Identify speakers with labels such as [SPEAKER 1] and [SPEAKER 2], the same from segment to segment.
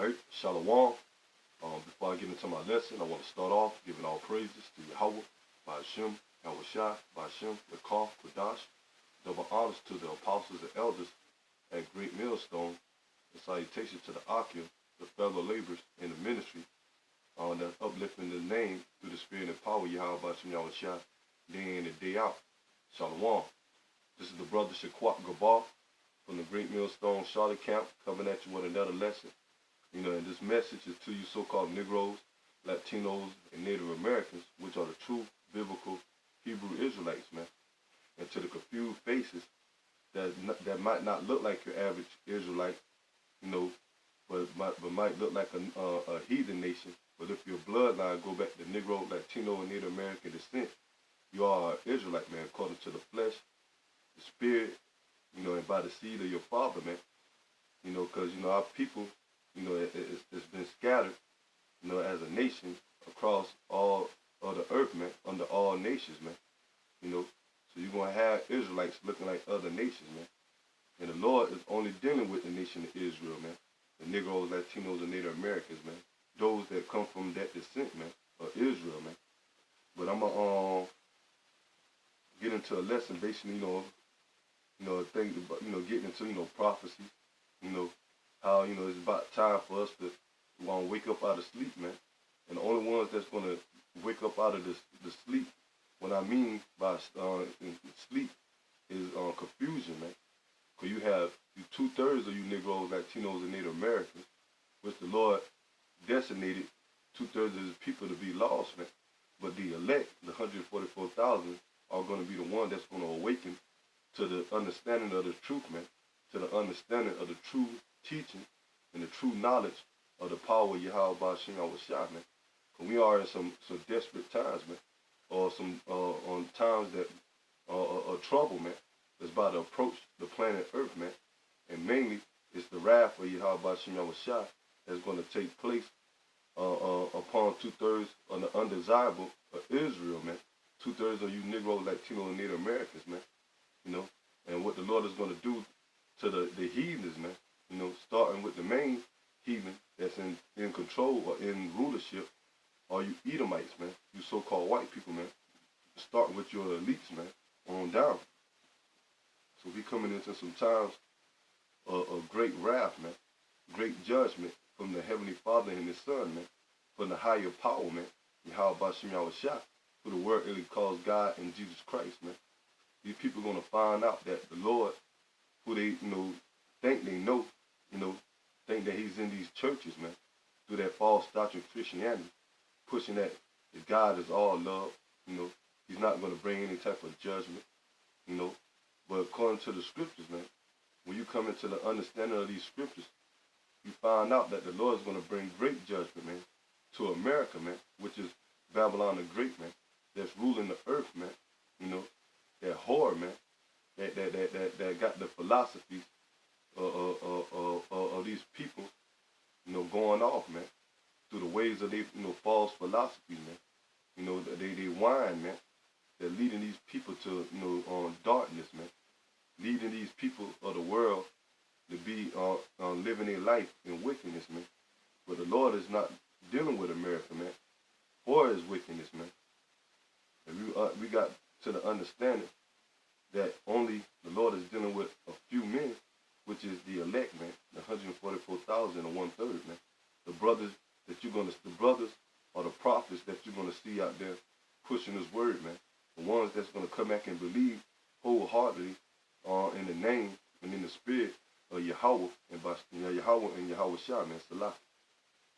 [SPEAKER 1] Alright, Shalom. Before I get into my lesson, I want to start off giving all praises to Yahawah, Ba'ashem, Yahawashi, Ba'ashem, Lakar, Kodash. Double honors to the apostles and elders at Great Millstone, and salutations to the Akim, the fellow laborers in the ministry, that's uplifting the name through the spirit and power, Yahawah, Ba'ashem, Yahawashi, day in and day out. Shalom. This is the brother Shaquat Gabar from the Great Millstone Charlotte camp, coming at you with another lesson. And this message is to you so-called Negroes, Latinos, and Native Americans, which are the true biblical Hebrew Israelites, man. And to the confused faces that might not look like your average Israelite, but might look like a heathen nation. But if your bloodline go back to Negro, Latino, and Native American descent, you are an Israelite, man, according to the flesh, the spirit, and by the seed of your father, man. Because, our people, it's been scattered, as a nation across all of the earth, man, under all nations, man. So you're going to have Israelites looking like other nations, man. And the Lord is only dealing with the nation of Israel, man. The Negroes, Latinos, and Native Americans, man. Those that come from that descent, man, of Israel, man. But I'm going to get into a lesson basically, things about, getting into, prophecy, how, it's about time for us to wake up out of sleep, man. And the only ones that's going to wake up out of the sleep, what I mean by sleep is confusion, man. Because you have 2/3 of you Negroes, Latinos, and Native Americans, which the Lord designated 2/3 of his people to be lost, man. But the elect, the 144,000, are going to be the one that's going to awaken to the understanding of the truth, man. To the understanding of the true teaching and the true knowledge of the power of Yahawah, Ba'ashem, Yahawashi, man. Because we are in some desperate times, man. Or some on times that are trouble, man, that's about to approach the planet Earth, man. And mainly, it's the wrath of Yahawah, Ba'ashem, Yahawashi that's going to take place upon 2/3 of the undesirable of Israel, man. 2/3 of you Negro, Latino, and Native Americans, man. And what the Lord is going to do to the heathens, man. Starting with the main heathen that's in control or in rulership, are you Edomites, man. You so-called white people, man. Starting with your elites, man, on down. So we coming into some times of great wrath, man. Great judgment from the Heavenly Father and His Son, man. From the higher power, man. Yahawah, Ba'ashem, Yahawashi, who the word really calls God and Jesus Christ, man. These people are going to find out that the Lord, who they, think they know, think that He's in these churches, man, through that false doctrine of Christianity, pushing that God is all love, He's not going to bring any type of judgment, But according to the scriptures, man, when you come into the understanding of these scriptures, you find out that the Lord is going to bring great judgment, man, to America, man, which is Babylon the Great, man, that's ruling the earth, man, that whore, man, that got the philosophies of these people, going off, man, through the ways of their, false philosophies, man. They whine, man. They're leading these people to, darkness, man. Leading these people of the world to be living their life in wickedness, man. But the Lord is not dealing with America, man, for His wickedness, man. And we got to the understanding that only the Lord is dealing with a few men, which is the elect, man, the 144,000 and 1/3, man. The brothers or the prophets that you're going to see out there pushing His word, man. The ones that's going to come back and believe wholeheartedly in the name and in the spirit of Yahawah and Yahawah and Yahawashi, man, Salah.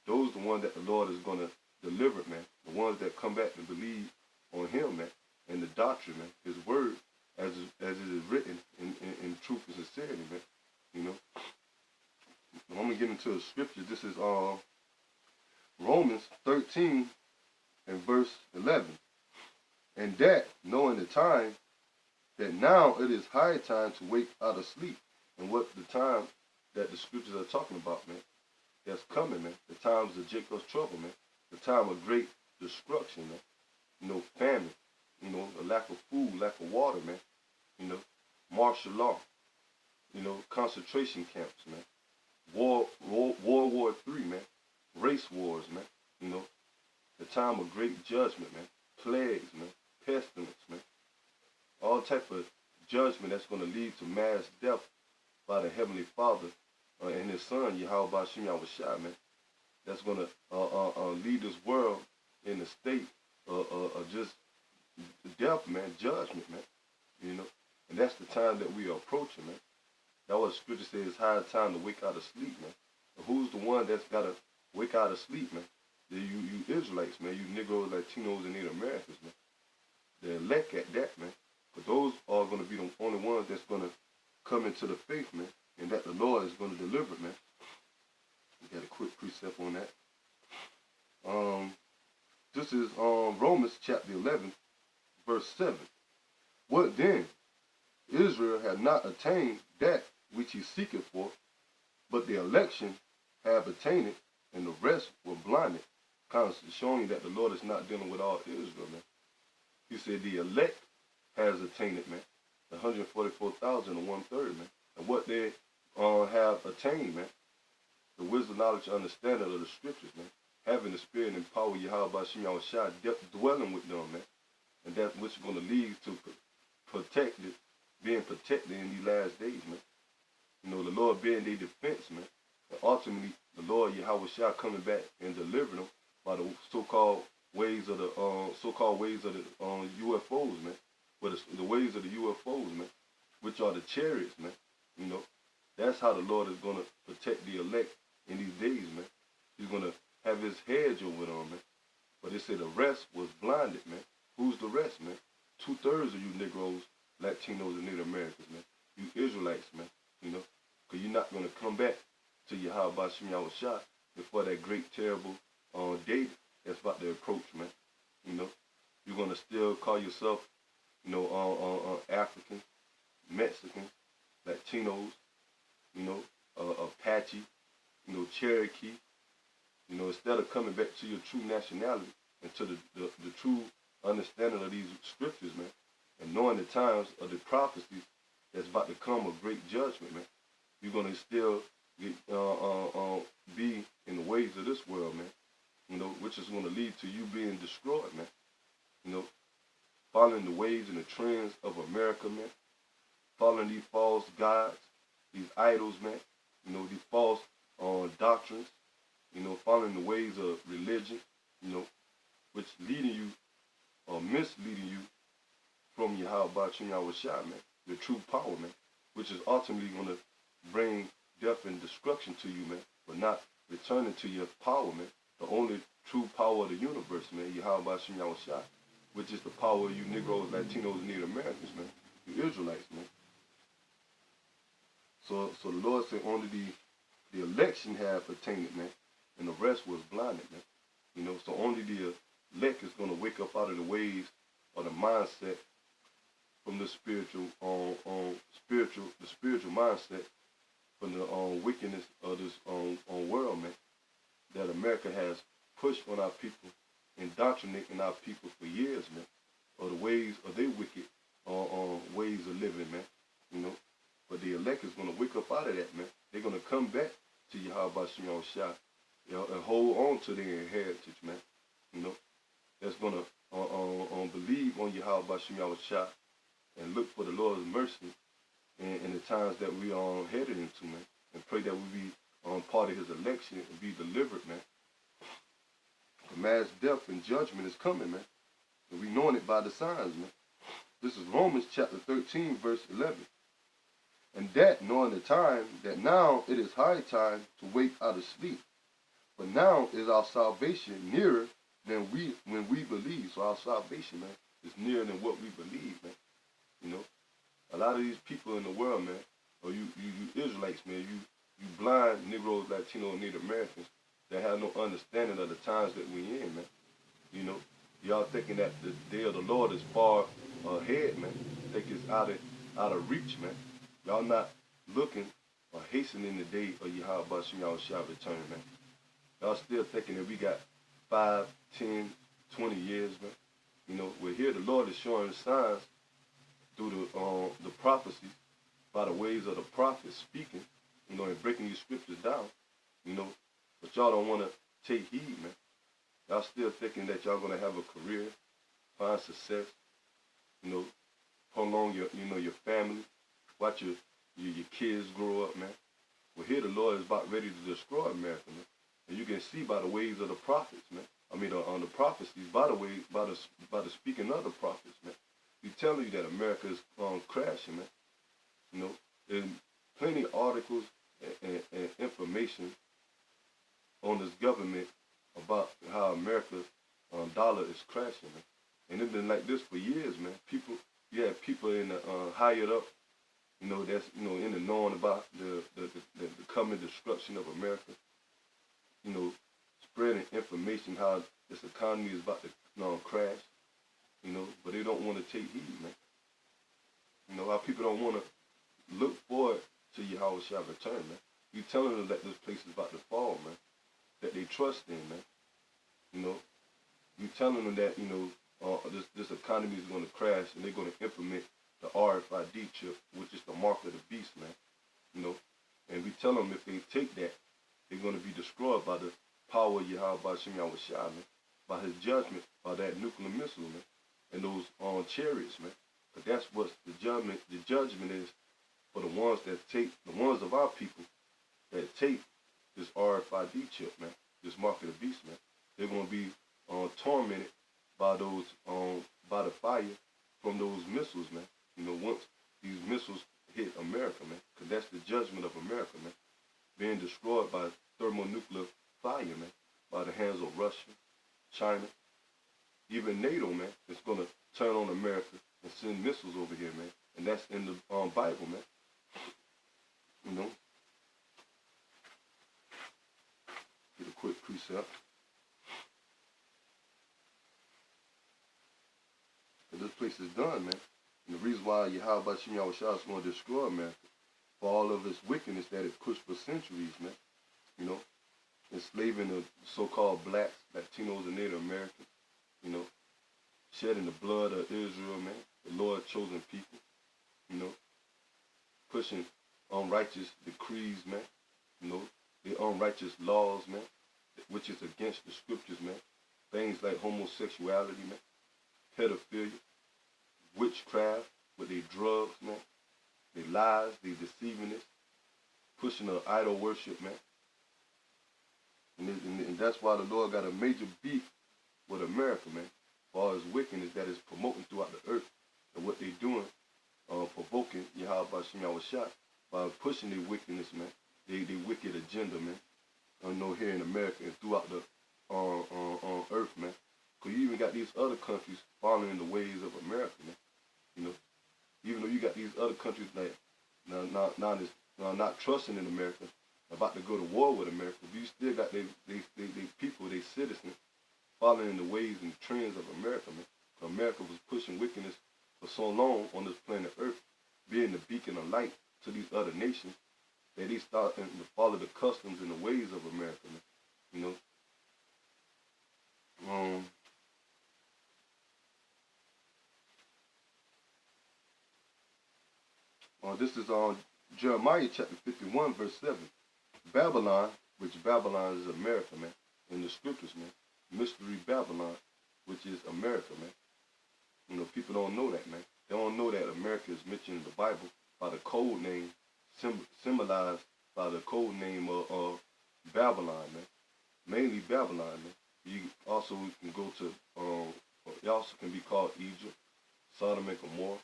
[SPEAKER 1] Those are the ones that the Lord is going to deliver, man. The ones that come back and believe on Him, man, and the doctrine, man, His word, as it is written in truth and sincerity, man. I'm going to get into the scripture. This is Romans 13 and verse 11. And that, knowing the time, that now it is high time to wake out of sleep. And what the time that the scriptures are talking about, man, that's coming, man. The times of Jacob's trouble, man. The time of great destruction, man. Famine, a lack of food, lack of water, man. Martial law, concentration camps, man. World War III, man. race wars, man. You know, the time of great judgment, man. Plagues, man. Pestilence, man. All type of judgment that's going to lead to mass death by the Heavenly Father and His Son, Yahawashi, man. That's going to lead this world in a state of just death, man. Judgment, man. You know, and that's the time that we are approaching, man. That's what Scripture says, it's high time to wake out of sleep, man. And who's the one that's got to wake out of sleep, man? You Israelites, man. You Negroes, Latinos, and Native Americans, man. The elect at that, man. But those are going to be the only ones that's going to come into the faith, man. And that the Lord is going to deliver, man. We got a quick precept on that. This is Romans chapter 11, verse 7. What then? Israel had not attained that which he seeketh for, but the election have attained it, and the rest were blinded. Kind of showing you that the Lord is not dealing with all Israel, man. He said the elect has attained it, man. The 144,000 and 1/3, man. And what they have attained, man. The wisdom, knowledge, understanding of the scriptures, man. Having the spirit and power, Yahawashi, dwelling with them, man. And that which is going to lead to being protected in these last days, man. You know, the Lord being their defense, man. And ultimately, the Lord Yahawashi coming back and delivering them by the so-called ways of the UFOs, man. But the ways of the UFOs, man, which are the chariots, man. You know, that's how the Lord is going to protect the elect in these days, man. He's going to have his hedge over them, man. But they say the rest was blinded, man. Who's the rest, man? 2/3 of you Negroes, Latinos, and Native Americans, man. You Israelites, man. You know, because you're not going to come back to Yahawashi before that great, terrible day that's about to approach, man. You know, you're going to still call yourself, you know, African, Mexican, Latinos, you know, Apache, you know, Cherokee. You know, instead of coming back to your true nationality and to the true understanding of these scriptures, man, and knowing the times of the prophecies that's about to come of great judgment, man, you're going to still get, be in the ways of this world, man, you know, which is going to lead to you being destroyed, man, you know, following the ways and the trends of America, man, following these false gods, these idols, man, you know, these false doctrines, you know, following the ways of religion, you know, which leading you or misleading you from Yahawashi, man, the true power, man, which is ultimately going to bring death and destruction to you, man, but not returning to your power, man, the only true power of the universe, man, Yahawashi, which is the power of you Negroes, Latinos, and Native Americans, man, you Israelites, man. So the Lord said only the election have attained it, man, and the rest was blinded, man. You know, so only the elect is going to wake up out of the ways or the mindset from the spiritual mindset from the wickedness of this world, man, that America has pushed on our people, indoctrinating our people for years, man, or the ways of their wicked ways of living, man, you know. But the elect is going to wake up out of that, man. They're going to come back to Yahawashi, you know, and hold on to their heritage, man, you know. That's going to believe on Yahawashi and look for the Lord's mercy in the times that we are headed into, man, and pray that we be part of his election and be delivered, man. The mass death and judgment is coming, man, and we knowing it by the signs, man. This is Romans chapter 13, verse 11. And that, knowing the time, that now it is high time to wake out of sleep. But now is our salvation nearer than when we believe. So our salvation, man, is nearer than what we believe, man. You know, a lot of these people in the world, man, or you Israelites, man, you blind Negroes, Latino, and Native Americans that have no understanding of the times that we in, man. You know, y'all thinking that the day of the Lord is far ahead, man. Think it's out of reach, man. Y'all not looking or hastening the day of Yahawashi return, man. Y'all still thinking that we got 5, 10, 20 years, man. You know, we're here. The Lord is showing signs through the prophecies by the ways of the prophets speaking, you know, and breaking these scriptures down, you know. But y'all don't want to take heed, man. Y'all still thinking that y'all gonna have a career, find success, you know, prolong your, your family, watch your kids grow up, man. Well, here the Lord is about ready to destroy America, man. And you can see by the ways of the prophets, man. I mean, on the prophecies, by the speaking of the prophets, man. He's telling you that America is crashing, man. You know, there's plenty of articles and information on this government about how America's dollar is crashing, man. And it's been like this for years, man. You have people in the higher up, that's in the knowing about the coming destruction of America. Spreading information how this economy is about to crash. But they don't want to take heed, man. Our people don't want to look forward to Yahawashi return, man. You telling them that this place is about to fall, man. That they trust in, man. You telling them that this economy is going to crash and they're going to implement the RFID chip, which is the mark of the beast, man. And we tell them if they take that, they're going to be destroyed by the power of Yahawashi, man, by his judgment, by that nuclear missile, man, and those chariots, man. But that's what the judgment is for the ones of our people that take this RFID chip, man, this mark of the beast, man. They're going to be tormented by those by the fire from those missiles, man. Once these missiles hit America, man, because that's the judgment of America, man, being destroyed by thermonuclear fire, man, by the hands of Russia, China, even NATO, man. It's going to turn on America and send missiles over here, man, and that's in the Bible, man. Get a quick precept. This place is done, man. And the reason why Yahawashi is going to destroy America for all of its wickedness that it pushed for centuries, man. Enslaving the so-called blacks, Latinos, and Native Americans. Shedding the blood of Israel, man. The Lord's chosen people. Pushing unrighteous decrees, man. The unrighteous laws, man, which is against the scriptures, man. Things like homosexuality, man. Pedophilia, witchcraft, with their drugs, man, their lies, their deceivingness, pushing the idol worship, man. And that's why the Lord got a major beef with America, man, for all his wickedness that is promoting throughout the earth and what they're doing, provoking Yahawashi by pushing their wickedness, man, their wicked agenda, man, here in America and throughout the earth, man. Because you even got these other countries following the ways of America, man. Even though you got these other countries like not trusting in America, about to go to war with America, but you still got they people, they citizens, following the ways and trends of America, man. America was pushing wickedness for so long on this planet Earth, being the beacon of light to these other nations, that they start to follow the customs and the ways of America, man. This is on Jeremiah chapter 51, verse 7. Babylon, which Babylon is America, man, in the scriptures, man. Mystery Babylon, which is America, man. People don't know that, man. They don't know that America is mentioned in the Bible by the code name, symbolized by the code name of Babylon, man. Mainly Babylon, man. You also can go to, it also can be called Egypt, Sodom and Gomorrah.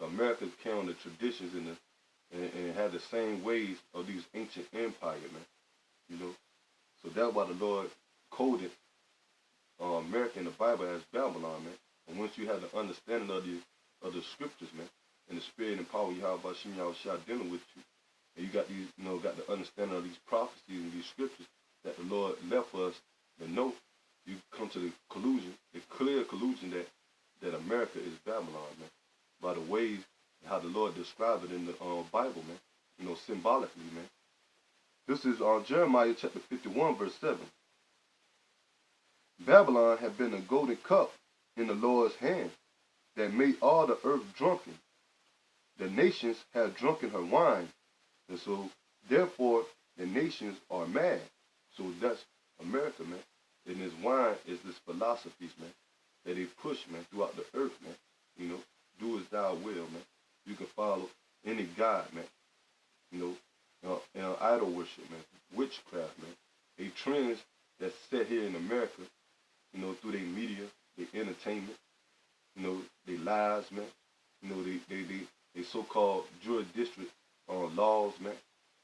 [SPEAKER 1] America carry on the traditions and had the same ways of these ancient empires, man. So that's why the Lord coded America in the Bible as Babylon, man. And once you have the understanding of the scriptures, man, and the spirit and power Yahawashi dealing with you, and you got these, got the understanding of these prophecies and these scriptures that the Lord left for us to know, you come to the clear conclusion that America is Babylon, man. By the ways how the Lord described it in the Bible, man, symbolically, man. This is Jeremiah chapter 51, verse 7. Babylon had been a golden cup in the Lord's hand that made all the earth drunken. The nations had drunken her wine, and so therefore the nations are mad. So that's America, man. And this wine is this philosophies, man, that they push, man, throughout the earth, man. You know, do as thou will, man. You can follow any god, man. You know, idol worship, man, witchcraft, man. They trends that's set here in America, you know, through their media, their entertainment, you know, their lives, man. You know, they so-called jurisdiction laws, man,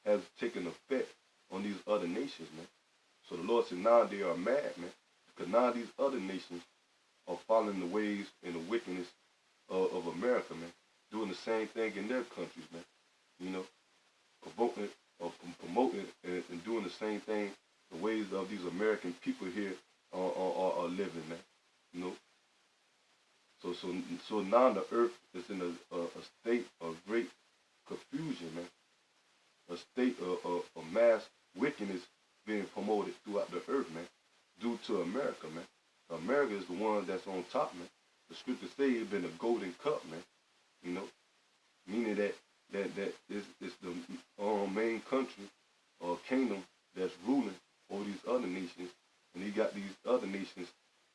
[SPEAKER 1] has taken effect on these other nations, man. So the Lord said now they are mad, man, because now these other nations are following the ways and the wickedness of America, man, doing the same thing in their countries, man. You know, promoting and doing the same thing, the ways of these American people here are living, man. You know. So now the earth is in a state of great confusion, man. A state of mass wickedness being promoted throughout the earth, man, due to America, man. America is the one that's on top, man. The scriptures say it's been a golden cup, man. You know, meaning that it's the main country or kingdom that's ruling over these other nations, and he got these other nations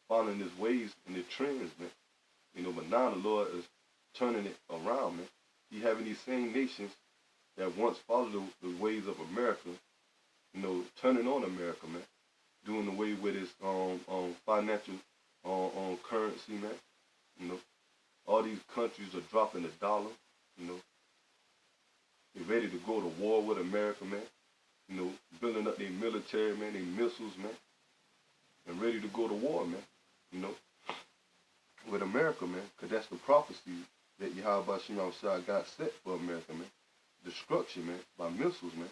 [SPEAKER 1] following his ways and his trends, man. You know, but now the Lord is turning it around, man. He having these same nations that once followed the ways of America, you know, turning on America, man, doing away with its financial currency, man. You know, all these countries are dropping the dollar. You know, they're ready to go to war with America, man. You know, building up their military, man, their missiles, man, and ready to go to war, man. You know, with America, man, because that's the prophecy that Yahawashi got set for America, man. Destruction, man, by missiles, man.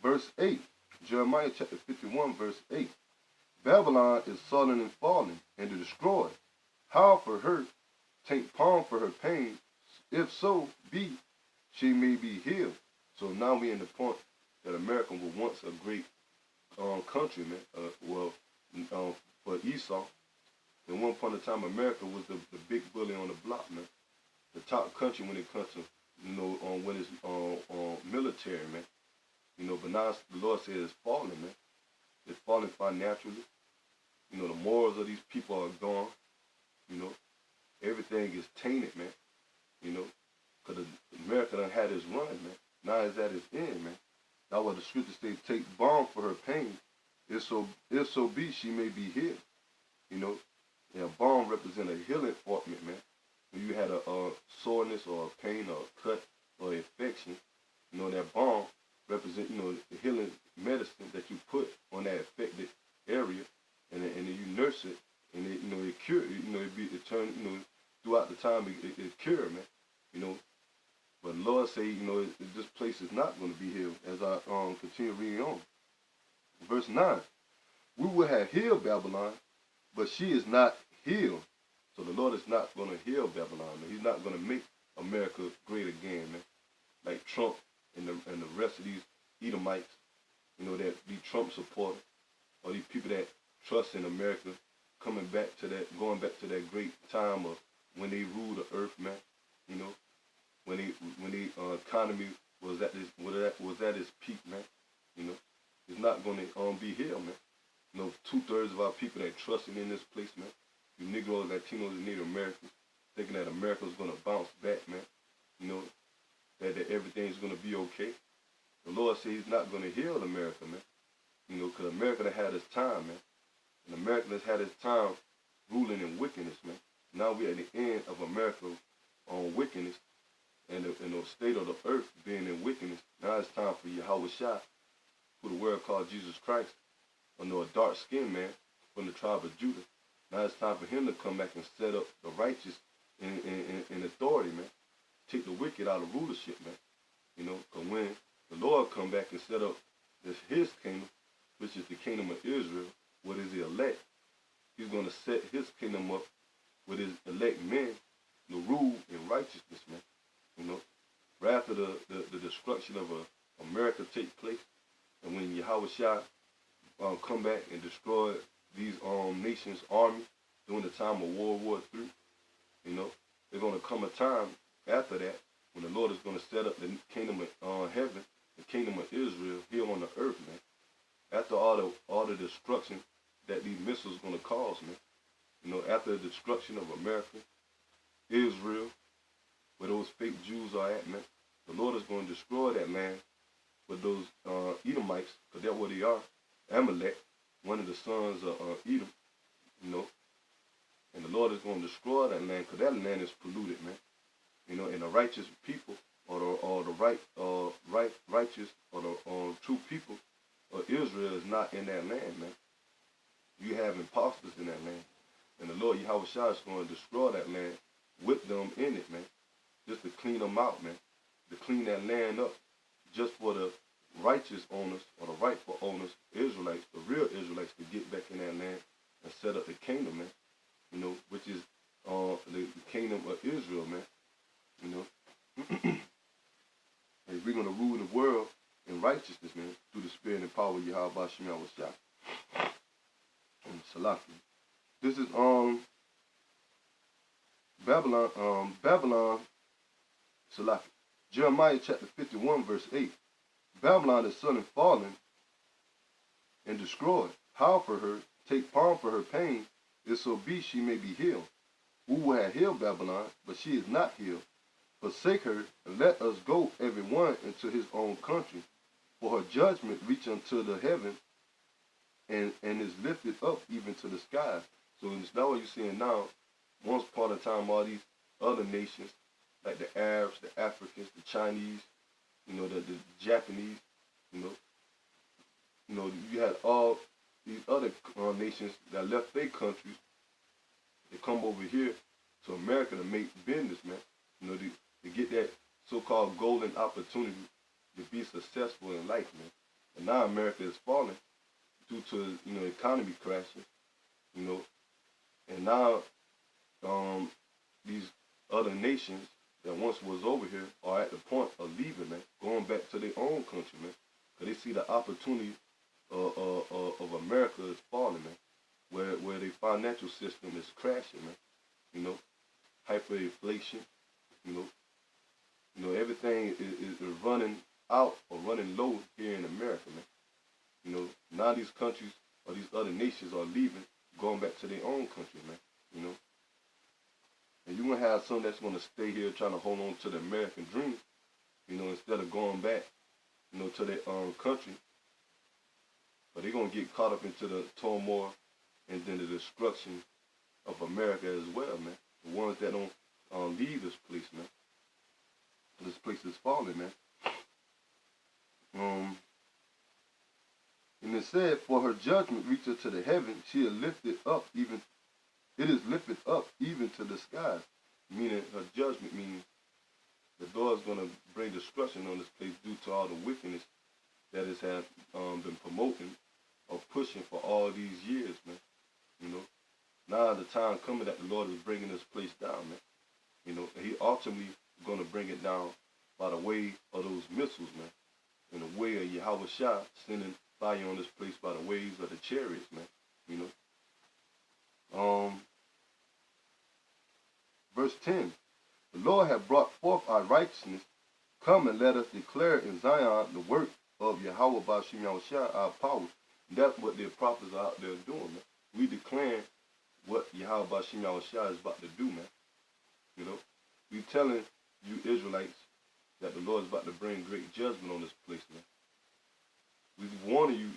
[SPEAKER 1] Verse 8, Jeremiah chapter 51, verse 8. Babylon is sullen and falling and destroyed. How for her, take palm for her pain, if so be she may be healed. So now we're in the point that America was once a great country, man. For Esau. At one point in time, America was the big bully on the block, man. The top country when it comes to, you know, when it's military, man. You know, but now the Lord says it's falling, man. It's falling financially. You know, the morals of these people are gone. You know, everything is tainted, man. You know, because America done had its run, man. Now it's at its end, man. That's what the scriptures say, take balm for her pain. If so be she may be healed. You know, and balm represents a healing ointment, man. When you had a soreness or a pain or a cut or infection, you know, that balm represent, you know, the healing medicine that you put on that affected area, and then you nurse it, and it, you know, it cure, you know, it turn, you know, throughout the time it cure, man, you know. But the Lord say, you know, this place is not going to be healed. As I continue reading on, verse 9, we will have healed Babylon, but she is not healed. So the Lord is not going to heal Babylon, man. He's not going to make America great again, man. Like Trump and the rest of these Edomites, you know, that these Trump supporters, or these people that trust in America, going back to that great time of when they ruled the earth, man. You know, when the economy was at its peak, man. You know, it's not going to be healed, man. You know, 2/3 of our people that trusting in this place, man. You Negroes, Latinos, and Native Americans, thinking that America's going to bounce back, man. You know, that everything's going to be okay. The Lord said he's not going to heal America, man. You know, because America done had its time, man. And America has had its time ruling in wickedness, man. Now we're at the end of America on wickedness and the state of the earth being in wickedness. Now it's time for Yahawashi, who the world called Jesus Christ, a dark-skinned man from the tribe of Judah. Now it's time for him to come back and set up the righteous in authority, man. Take the wicked out of rulership, man. You know, because when the Lord come back and set up his kingdom, which is the kingdom of Israel, what is the elect, he's going to set his kingdom up with his elect men to rule in righteousness, man. You know, right after the destruction of America take place, and when Yahawashi come back and destroy these nations' army during the time of World War III, you know, there's going to come a time after that when the Lord is going to set up the kingdom of heaven, the kingdom of Israel here on the earth, man. After all the destruction that these missiles gonna cause, man. You know, after the destruction of America, Israel, where those fake Jews are at, man, the Lord is going to destroy that land with those Edomites, because that's what they are. Amalek, one of the sons of Edom, you know. And the Lord is going to destroy that land, because that land is polluted, man. You know, and the righteous people, or the righteous, or the true people of Israel is not in that land, man. You have imposters in that land. And the Lord Yahawashi is going to destroy that land with them in it, man. Just to clean them out, man. To clean that land up. Just for the righteous owners, or the rightful owners, Israelites, the real Israelites, to get back in that land and set up the kingdom, man. You know, which is the kingdom of Israel, man. You know. And we're going to rule the world in righteousness, man, through the spirit and power of Yahawashi and Salaki. This is Babylon, Salaki. Jeremiah chapter 51, verse 8. Babylon is suddenly fallen and destroyed. Howl for her, take palm for her pain, if so be she may be healed. Who will have healed Babylon, but she is not healed. Forsake her, and let us go every one into his own country. For her judgment reach unto the heaven, and is lifted up even to the sky. So it's not what you're seeing now. Once upon a time, all these other nations, like the Arabs, the Africans, the Chinese, you know, the Japanese, you know, you had all these other nations that left their countries. They come over here to America to make business, man. You know, to get that so-called golden opportunity to be successful in life, man. And now America is falling due to, you know, economy crashing, you know. And now these other nations that once was over here are at the point of leaving, man, going back to their own country, man. Because they see the opportunity of America is falling, man. Where their financial system is crashing, man. You know, hyperinflation, you know, everything is running out or running low here in America, man. You know, now these countries or these other nations are leaving, going back to their own country, man. You know, and you're going to have some that's going to stay here trying to hold on to the American dream, you know, instead of going back, you know, to their own country. But they're going to get caught up into the turmoil and then the destruction of America as well, man. The ones that don't leave this place, man. This place is falling, man. And it said, for her judgment reacheth to the heaven, she is lifted up even, it is lifted up even to the skies. Meaning her judgment means the Lord is going to bring destruction on this place due to all the wickedness that it has been promoting or pushing for all these years, man. You know, now the time coming that the Lord is bringing this place down, man. You know, and he ultimately going to bring it down by the way of those missiles, man. In the way of Yahawashi sending fire on this place by the ways of the chariots, man. You know. Verse 10. The Lord hath brought forth our righteousness. Come and let us declare in Zion the work of Yahawah by Yahawashi, our power. And that's what the prophets are out there doing, man. We declaring what Yahawah by Yahawashi is about to do, man. You know. We telling you Israelites that the Lord is about to bring great judgment on this place, man. We warning you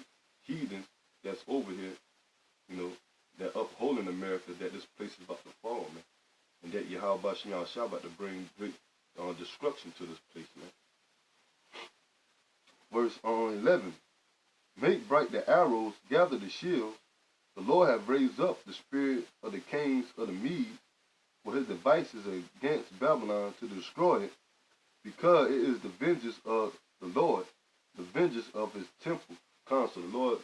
[SPEAKER 1] heathens that's over here, you know, that upholding America, that this place is about to fall, man. And that Yahawah by Yahawashi about to bring great destruction to this place, man. Verse 11. Make bright the arrows, gather the shields. The Lord hath raised up the spirit of the kings of the Medes for his devices against Babylon to destroy it, because it is the vengeance of the Lord, the vengeance of his temple. So the Lord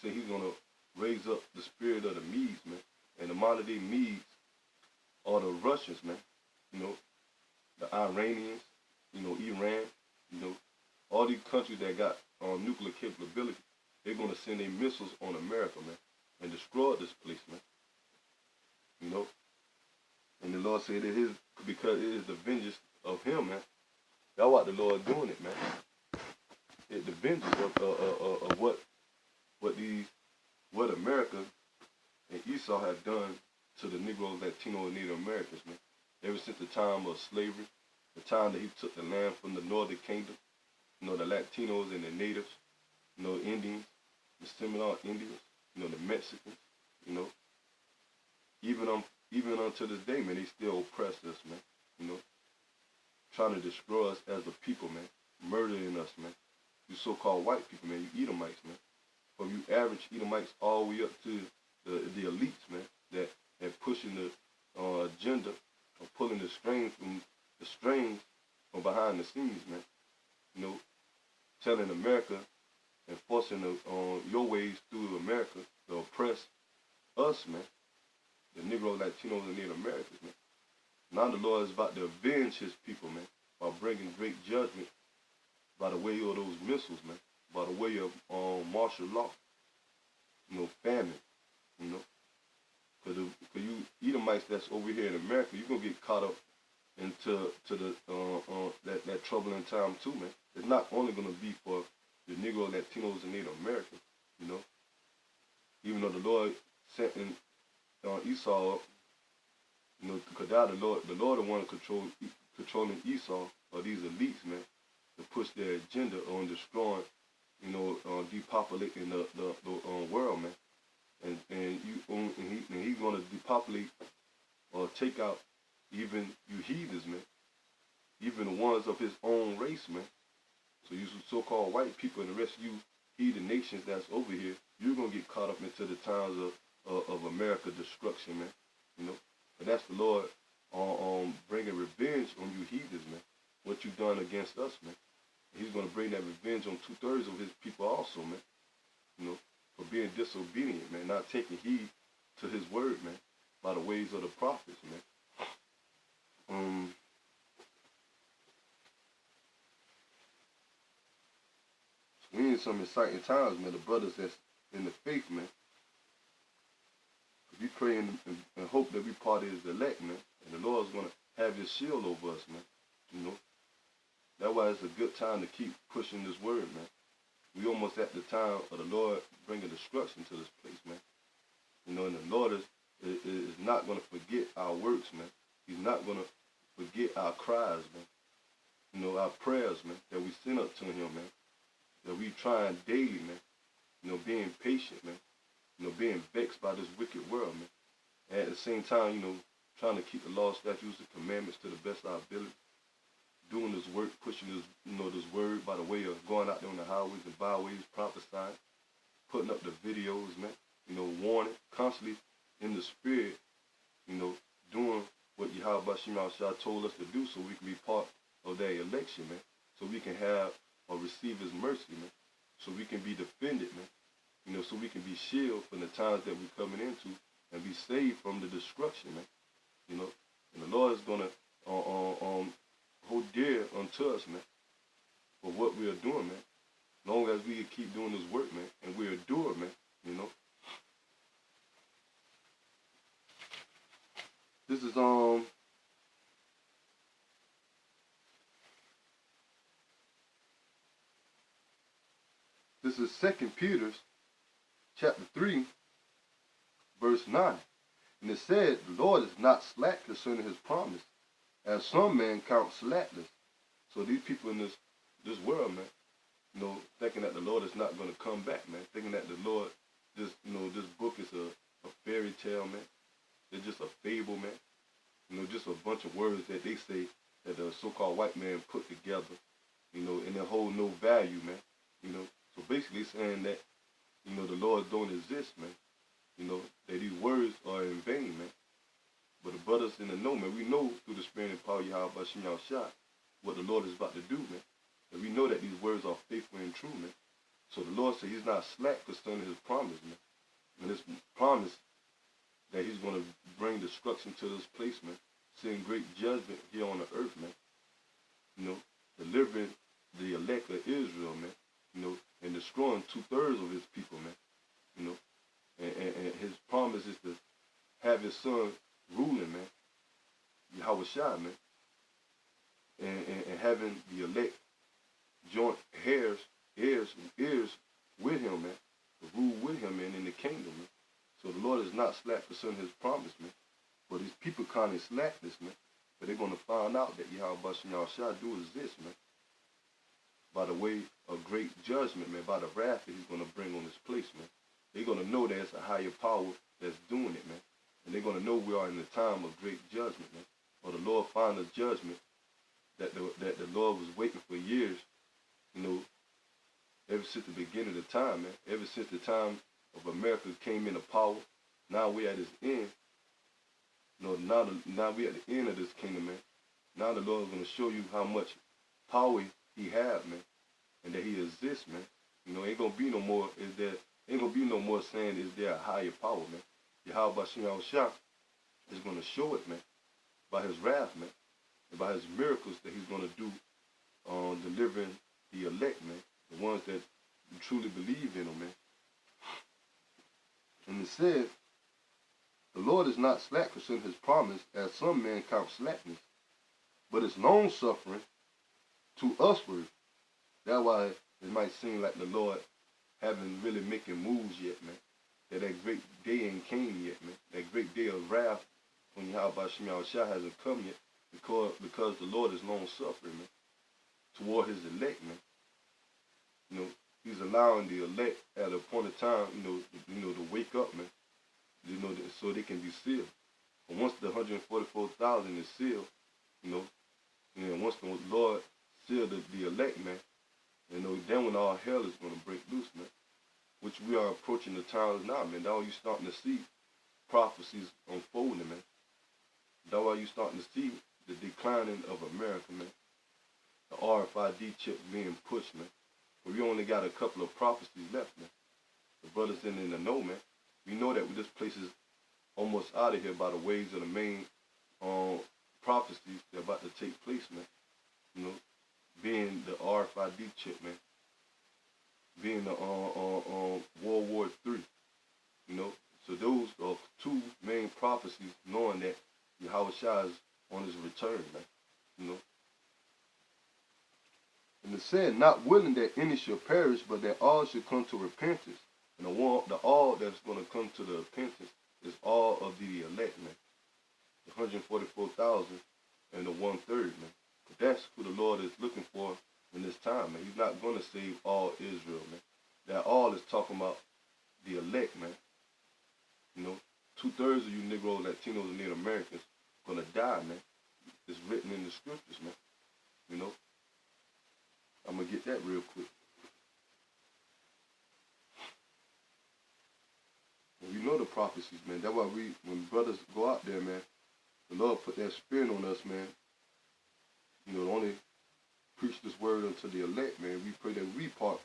[SPEAKER 1] said he's going to raise up the spirit of the Medes, man. And the modern day Medes are the Russians, man. You know, the Iranians, you know, Iran, you know, all these countries that got nuclear capability, they're going to send their missiles on America, man, and destroy this place, man. You know, and the Lord said it is because it is the vengeance of him, man. That's why the Lord doing it, man. It's the vengeance of what Esau had done to the Negro, Latino, and Native Americans, man. Ever since the time of slavery, the time that he took the land from the northern kingdom, the Latinos and the natives, Indians, the Seminole Indians, the Mexicans, even unto this day, man, they still oppress us, man, trying to destroy us as a people, man, murdering us, man. You so-called white people, man, you Edomites, man. From you average Edomites all the way up to the elites, man, that pushing the agenda of pulling the strings from behind the scenes, man. Telling America and forcing your ways through America to oppress us, man, the Negro, Latinos, and Native Americans, man. Now the Lord is about to avenge his people, man, by bringing great judgment by the way of those missiles, man, by the way of martial law, famine, because you Edomites that's over here in America, you're going to get caught up into that troubling time too, man. It's not only going to be for the Negro, Latinos, and Native Americans, even though the Lord sent in Esau up, because now the Lord the one controlling Esau, or these elites, man, to push their agenda on destroying, depopulating the world, man. And he's going to depopulate or take out even you heathens, man, even the ones of his own race, man. So you so-called white people and the rest of you heathen nations that's over here, you're going to get caught up into the times of America destruction, man. But that's the Lord bringing revenge on you heathens, man. What you done against us, man. And he's going to bring that revenge on 2/3 of his people also, man. For being disobedient, man, not taking heed to his word, man, by the ways of the prophets, man. We in some exciting times, man, the brothers that's in the faith, man. We pray and hope that we part of his elect, man, and the Lord's going to have his shield over us, man. That's why it's a good time to keep pushing this word, man. We almost at the time of the Lord bringing destruction to this place, man. And the Lord is not going to forget our works, man. He's not going to forget our cries, man. Our prayers, man, that we send up to him, man. That we trying daily, man. Being patient, man. Being vexed by this wicked world, man. And at the same time, trying to keep the law, statutes, and commandments to the best of our ability. Doing this work, pushing this, this word by the way of going out there on the highways and byways, prophesying, putting up the videos, man, warning, constantly in the spirit, doing what Yahawashi told us to do so we can be part of that election, man, so we can have or receive his mercy, man, so we can be defended, man, so we can be shielded from the times that we're coming into and be saved from the destruction, man, and the Lord is going to hold dear unto us, man, for what we are doing, man. As long as we keep doing this work, man, and we endure, man, This is This is 2 Peter chapter 3, verse 9. And it said, the Lord is not slack concerning his promise, as some men count slackness. So these people in this world, man, thinking that the Lord is not going to come back, man, thinking that the Lord, this book is a fairy tale, man. It's just a fable, man. Just a bunch of words that they say that the so-called white man put together, and they hold no value, man. So basically saying that, the Lord don't exist, man. That these words are in vain, man. But the brothers in the know, man, we know through the spirit and power of Yahawashi what the Lord is about to do, man. And we know that these words are faithful and true, man. So the Lord said he's not slack concerning his promise, man. And his promise that he's going to bring destruction to this place, man. Send great judgment here on the earth, man. Delivering the elect of Israel, man. And destroying 2/3 of his people, man. And his promise is to have his son ruling, man. Yahawashi, man. And having the elect joint heirs with him, man. To rule with him, man, in the kingdom, man. So the Lord is not slack concerning his promise, man. But these people kind of slack this, man. But they're going to find out that Yahawashi do exist, man. By the way of great judgment, man. By the wrath that he's going to bring on this place, man. They're going to know there's a higher power that's doing it, man. And they're going to know we are in the time of great judgment, man. Or the Lord final judgment that the Lord was waiting for years, you know, ever since the beginning of time, man. Ever since the time of America came into power, now we're at its end. You know, now we're at the end of this kingdom, man. Now the Lord is going to show you how much power he has, man, and that he exists, man. You know, ain't going to be no more, ain't going to be no more saying, is there a higher power, man. Yahawashi is going to show it, man, by his wrath, man, and by his miracles that he's going to do delivering the elect, man, the ones that truly believe in him, man. And it said, the Lord is not slack concerning his promise, as some men count slackness, but is long-suffering to usward. That's why it might seem like the Lord haven't really making moves yet, man. That great day ain't came yet, man. That great day of wrath when Yahawashi hasn't come yet, because the Lord is long-suffering, man, toward his elect, man. You know, he's allowing the elect at a point of time, you know, to wake up, man. You know, so they can be sealed. And once the 144,000 is sealed, you know, and once the Lord sealed the elect, man, you know, then when all hell is going to break loose, man, which we are approaching the times now, man. That's why you're starting to see prophecies unfolding, man. That's why you're starting to see the declining of America, man. The RFID chip being pushed, man. But we only got a couple of prophecies left, man. The brothers in the know, man. We know that this place is almost out of here by the ways of the main prophecies that are about to take place, man. You know, being the RFID chip, man. Being the World War III, you know. So those are two main prophecies, knowing that Yahawashi is on his return, man. You know. And it said, not willing that any shall perish, but that all should come to repentance. And the all that's going to come to the repentance is all of the elect, man. The 144,000 and the 1/3, man. But that's who the Lord is looking for in this time, man. He's not going to save all Israel, man. That all is talking about the elect, man. You know, 2/3 of you Negroes, Latinos, and Native Americans are going to die, man. It's written in the scriptures, man. You know. I'm going to get that real quick. And we know the prophecies, man. That's why when brothers go out there, man, the Lord put that spirit on us, man. You know, only preach this word unto the elect, man. We pray that we part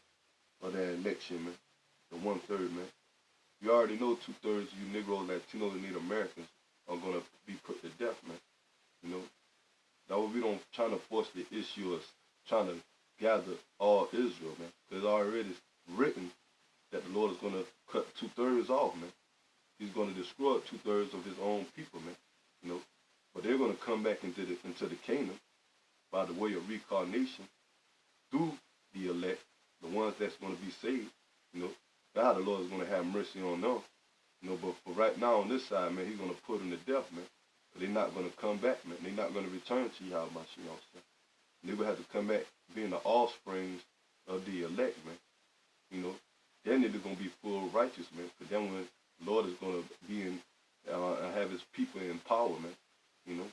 [SPEAKER 1] of that election, man. The 1/3, man. You already know 2/3 of you Negroes, Latinos, and Native Americans are going to be put to death, man. You know, that way we don't try to force the issue of trying to gather all Israel, man. Because it's already written that the Lord is going to cut 2/3 off, man. He's going to destroy 2/3 of his own people, man. You know, but they're going to come back into the kingdom by the way of reincarnation through the elect, the ones that's going to be saved. You know, that's how the Lord is going to have mercy on them. You know, but for right now on this side, man, he's going to put them to death, man. But they're not going to come back, man. They're not going to return to Yahawashi. They will have to come back being the offsprings of the elect, man. You know, then they're going to be full righteous, man. Because then when the Lord is going to be in, have his people in power, man. You know,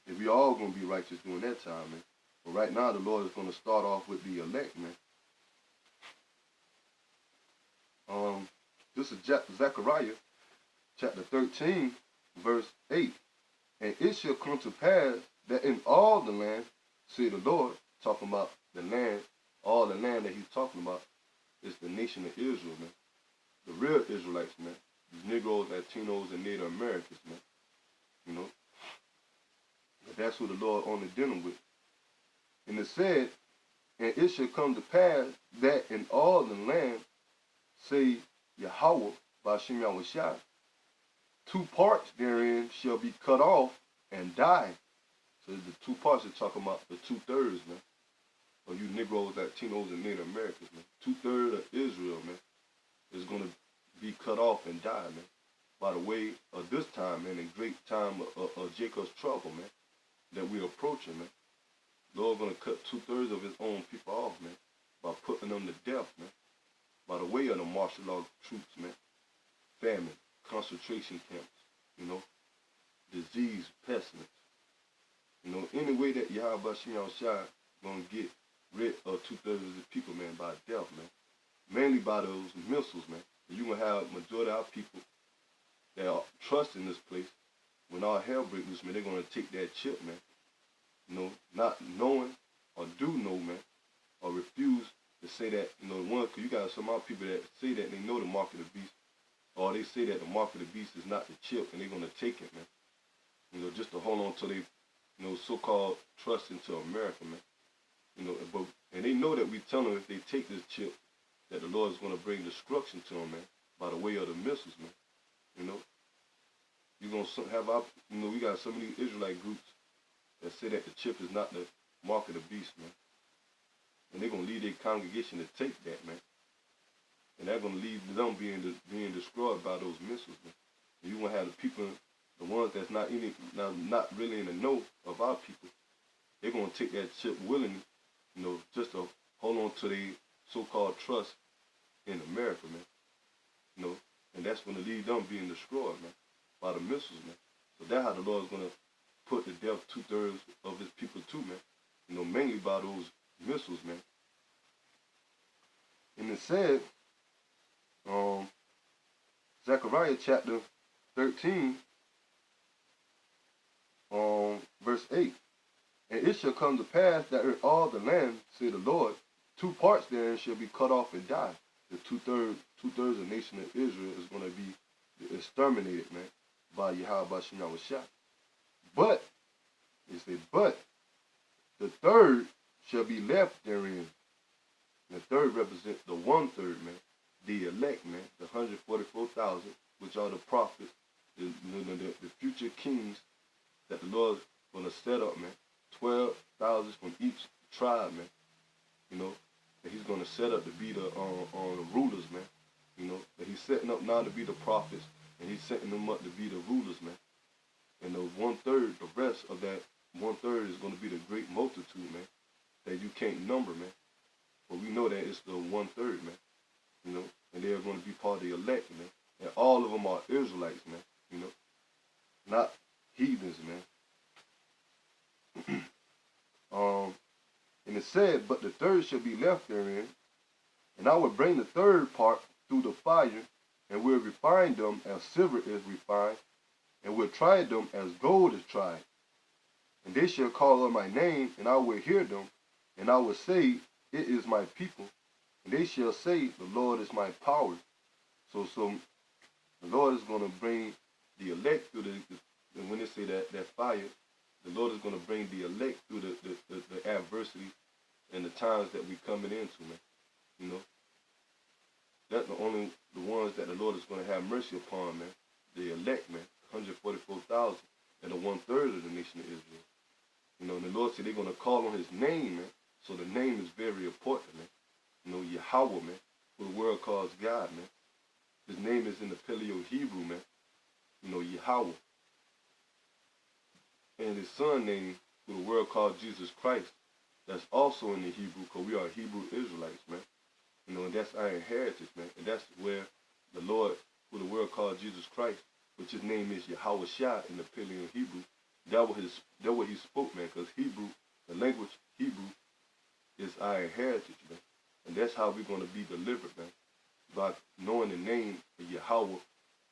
[SPEAKER 1] and we all going to be righteous during that time, man. But right now, the Lord is going to start off with the elect, man. This is Zechariah, chapter 13, verse 8. And it shall come to pass that in all the land, say the Lord, talking about the land, all the land that he's talking about is the nation of Israel, man. The real Israelites, man. The Negroes, Latinos, and Native Americans, man. You know. But that's who the Lord only dealing with. And it said, and it shall come to pass that in all the land, say Yahawah, by Yahawashi, 2 parts therein shall be cut off and die. So the 2 parts are talking about the 2/3, man. Of you Negroes, Latinos, and Native Americans, man. 2/3 of Israel, man, is going to be cut off and die, man. By the way of this time, man, in great time of Jacob's trouble, man, that we're approaching, man. Lord gonna cut 2/3 of his own people off, man, by putting them to death, man. By the way of the martial law troops, man. Famine, concentration camps, you know, disease, pestilence. You know, any way that Yahawashi gonna get rid of 2/3 of the people, man, by death, man. Mainly by those missiles, man. And you're gonna have majority of our people that are trusting this place. When all hell breaks loose, man, they're gonna take that chip, man. You know, not knowing or do know, man, or refuse to say that, you know, one, because you got some other people that say that they know the mark of the beast, or they say that the mark of the beast is not the chip, and they're going to take it, man. You know, just to hold on to their, you know, so-called trust into America, man. You know, but, and they know that we tell them if they take this chip, that the Lord is going to bring destruction to them, man, by the way of the missiles, man. You know, you're going to have our, you know, we got so many Israelite groups that say that the chip is not the mark of the beast, man. And they're going to lead their congregation to take that, man. And they're going to leave them being destroyed by those missiles, man. And you're going to have the people, the ones that's not really in the know of our people, they're going to take that chip willingly, you know, just to hold on to their so-called trust in America, man. You know, and that's going to lead them being destroyed, man, by the missiles, man. So that's how the Lord's going to put to death 2/3 of his people too, man. You know, mainly by those missiles, man. And it said, Zechariah chapter 13, verse 8. And it shall come to pass that in all the land, say the Lord, 2 parts therein shall be cut off and die. The two-thirds of the nation of Israel is going to be exterminated, man, by Yahawashi. But, it says, but the third shall be left therein. And the third represents the 1/3, man, the elect, man, the 144,000, which are the prophets, the future kings that the Lord's going to set up, man. 12,000 from each tribe, man. You know, that he's going to set up to be the rulers, man. You know, that he's setting up now to be the prophets, and he's setting them up to be the rulers, man. And the 1/3, the rest of that 1/3 is going to be the great multitude, man, that you can't number, man. But we know that it's the 1/3, man. You know, and they're going to be part of the elect, man. And all of them are Israelites, man. You know, not heathens, man. And it said, but the third shall be left therein, and I will bring the third part through the fire, and will refine them as silver is refined, and will try them as gold is tried. And they shall call on my name, and I will hear them, and I will say, it is my people. And they shall say, the Lord is my power. So the Lord is going to bring the elect through and when they say that fire, the Lord is going to bring the elect through the adversity and the times that we're coming into, man. You know, that's the ones that the Lord is going to have mercy upon, man. The elect, man, 144,000, and the 1/3 of the nation of Israel. You know, and the Lord said they're going to call on his name, man. So the name is very important, man. You know, Yahawah, man, who the world calls God, man. His name is in the Paleo-Hebrew, man. You know, Yahawah. And his son name, who the world calls Jesus Christ, that's also in the Hebrew, because we are Hebrew Israelites, man. You know, and that's our heritage, man. And that's where the Lord, who the world calls Jesus Christ, which his name is Yahawashi in the Paleo-Hebrew, that what he spoke, man, because Hebrew, the language Hebrew, is our heritage, man. And that's how we're going to be delivered, man. By knowing the name of Yahawah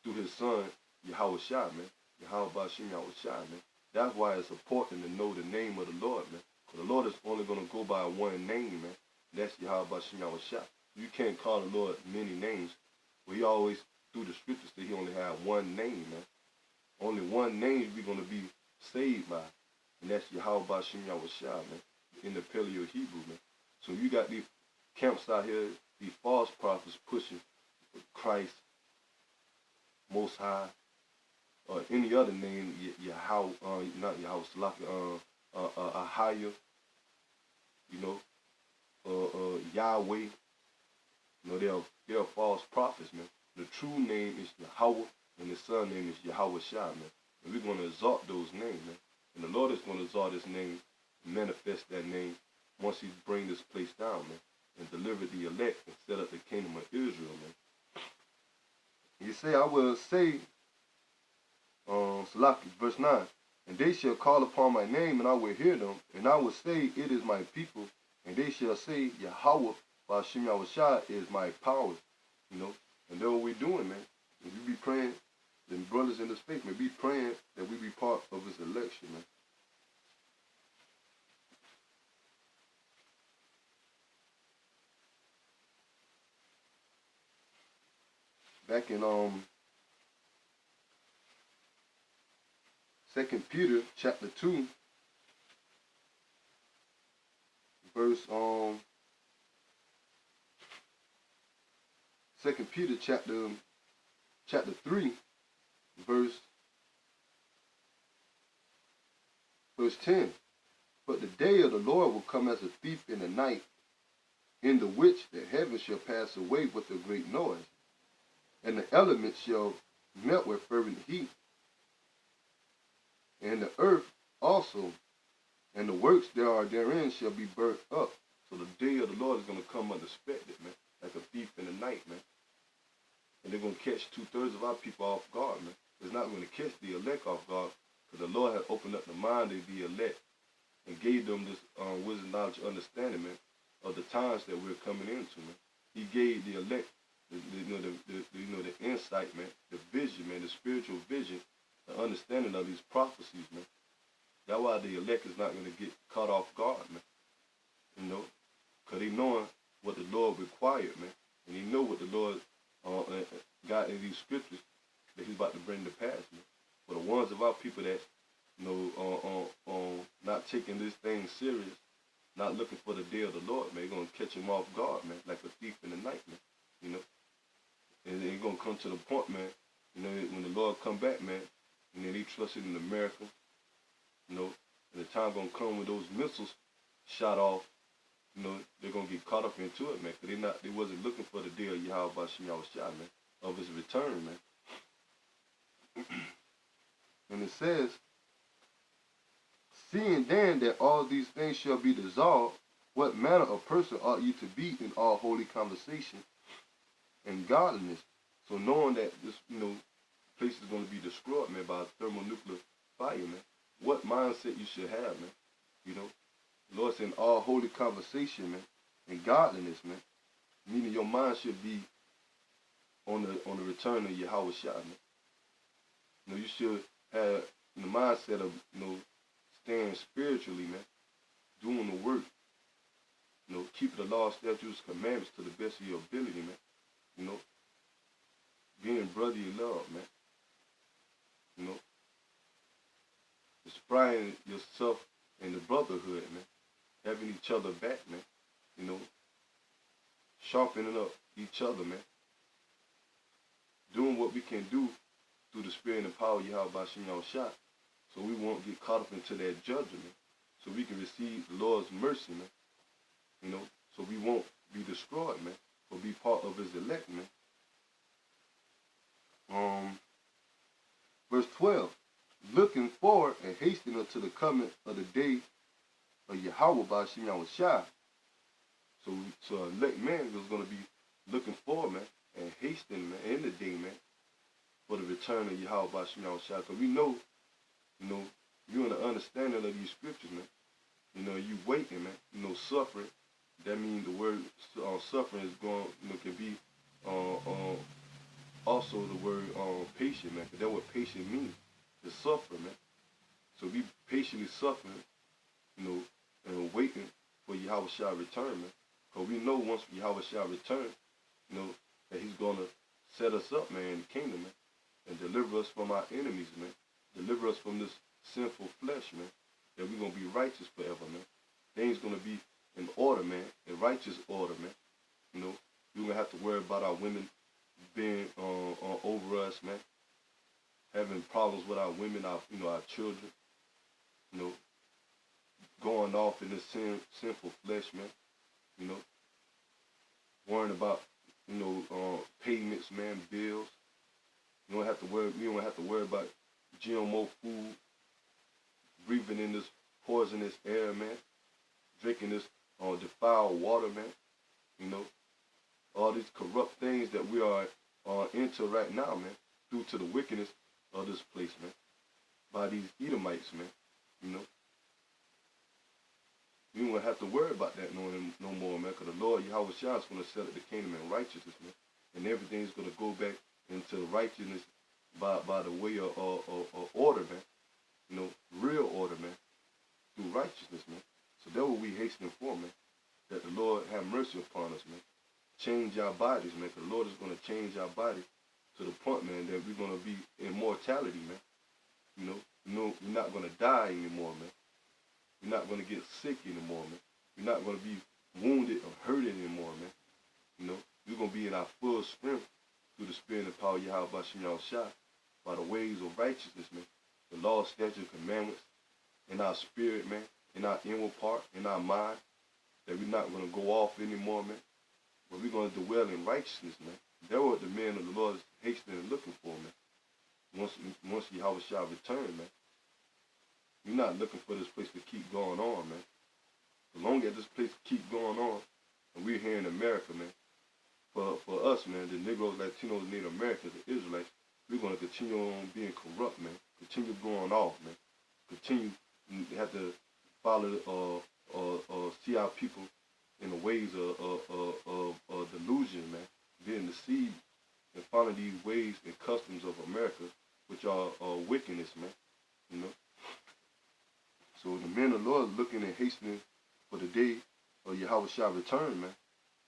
[SPEAKER 1] through his son, Yahawashi, man. Yahawashi, man. That's why it's important to know the name of the Lord, man. Because the Lord is only going to go by one name, man. That's Yahawashi. You can't call the Lord many names. But he always, through the scriptures, that he only had one name, man. Only one name we're going to be saved by. And that's Yahawashi, man. In the Paleo-Hebrew, man. So you got these camps out here, these false prophets pushing Christ, Most High, or any other name, not Yahawah, Ahaya, you know, Yahweh. You know, they're false prophets, man. The true name Yahawah, and his son name is Yahawashi, man. And we're going to exalt those names, man. And the Lord is going to exalt his name, manifest that name once he bring this place down, man, and deliver the elect and set up the kingdom of Israel, man. He say, I will say, Salaki, verse 9, and they shall call upon my name, and I will hear them, and I will say, it is my people, and they shall say, Yahawah, Ba'ashem Yahawashi is my power, you know. And that's what we're doing, man. And we be praying, the brothers in this faith, man, be praying that we be part of his election, man. Back in 2 Peter chapter 2, verse 2 Peter chapter 3, verse 10. But the day of the Lord will come as a thief in the night, in the which the heavens shall pass away with a great noise, and the elements shall melt with fervent heat, and the earth also, and the works there are therein shall be burnt up. So the day of the Lord is going to come unexpected, man, like a thief in the night, man. And they're going to catch 2/3 of our people off guard, man. It's not going to catch the elect off guard, because the Lord had opened up the mind of the elect and gave them this wisdom, knowledge, understanding, man, of the times that we're coming into, man. He gave the elect, the insight, man, the vision, man, the spiritual vision, the understanding of these prophecies, man. That's why the elect is not going to get caught off guard, man. You know, because he knowing what the Lord required, man, and he know what the Lord got in these scriptures that he's about to bring to pass, man. For the ones of our people that, you know, not taking this thing serious, not looking for the day of the Lord, man, you're going to catch him off guard, man, like a thief in the night, man, you know. And it's going to come to the point, man, you know, when the Lord come back, man, and then he trusted in America, you know, and the time going to come when those missiles shot off, you know, they're going to get caught up into it, man, because they wasn't looking for the day of Yahawah, Ba'ashem Yahawashi, man, of his return, man. And it says, seeing then that all these things shall be dissolved, what manner of person ought you to be in all holy conversation and godliness? So knowing that this, you know, place is going to be destroyed, man, by thermonuclear fire, man, what mindset you should have, man, you know. The Lord said, all holy conversation, man, and godliness, man, meaning your mind should be on the return of Yahawashi, man. You know, you should have the mindset of, you know, staying spiritually, man, doing the work, you know, keeping the law, statutes, commandments to the best of your ability, man, you know, being brotherly love, man, you know, inspiring yourself in the brotherhood, man, having each other back, man, you know, sharpening up each other, man, doing what we can do through the spirit and power of Yahawah, Ba'ashem Yahawashi, so we won't get caught up into that judgment, so we can receive the Lord's mercy, man, you know, so we won't be destroyed, man, but be part of his elect, man. Verse 12, looking forward and hastening unto the coming of the day of Yahawah, Ba'ashem Yahawashi. So elect man is going to be looking forward, man, and hastening, man, in the day, man, for the return of Yahawah, Ba'ashem Yahawashi. Because we know, you know, you in the understanding of these scriptures, man. You know, you waiting, man. You know, suffering. That means the word suffering is going, you know, can be also the word patient, man. Because that's what patient means. To suffer, man. So we patiently suffering, you know, and waiting for Yahawashi return, man. Because we know once Yahawashi return, you know, that he's going to set us up, man, in the kingdom, man, and deliver us from our enemies, man. Deliver us from this sinful flesh, man, that we're going to be righteous forever, man. Things going to be in order, man, in righteous order, man. You know, we're going to have to worry about our women being over us, man. Having problems with our women, our children, you know, going off in this sinful flesh, man. You know, worrying about, you know, payments, man, bills. We don't have to worry about GMO food, breathing in this poisonous air, man, drinking this defiled water, man. You know, all these corrupt things that we are into right now, man, due to the wickedness of this place, man, by these Edomites, man. You know, we won't have to worry about that no more, man, because the Lord Yahawashi is going to set up the kingdom in righteousness, man, and everything's going to go back into righteousness by the way of order, man. You know, real order, man, through righteousness, man. So that's what we hastening for, man, that the Lord have mercy upon us, man. Change our bodies, man, because the Lord is going to change our body to the point, man, that we're going to be immortality, man. You know, we're not going to die anymore, man. We're not going to get sick anymore, man. We're not going to be wounded or hurt anymore, man. You know, we're going to be in our full strength through the spirit and power of Yahawashi by the ways of righteousness, man. The law, statutes, commandments in our spirit, man, in our inward part, in our mind, that we're not going to go off anymore, man. But we're going to dwell in righteousness, man. That's what the man of the Lord is hastening and looking for, man. Once Yahawashi return, man. We're not looking for this place to keep going on, man. As long as this place keep going on, and we're here in America, man, for us, man, the Negroes, Latinos, Native Americans, the Israelites, we're going to continue on being corrupt, man. Continue going off, man. Continue to have to follow see our people in the ways of delusion, man. Being deceived and following these ways and customs of America, which are wickedness, man. You know. So the men of the Lord looking and hastening for the day of Yahawashi return, man,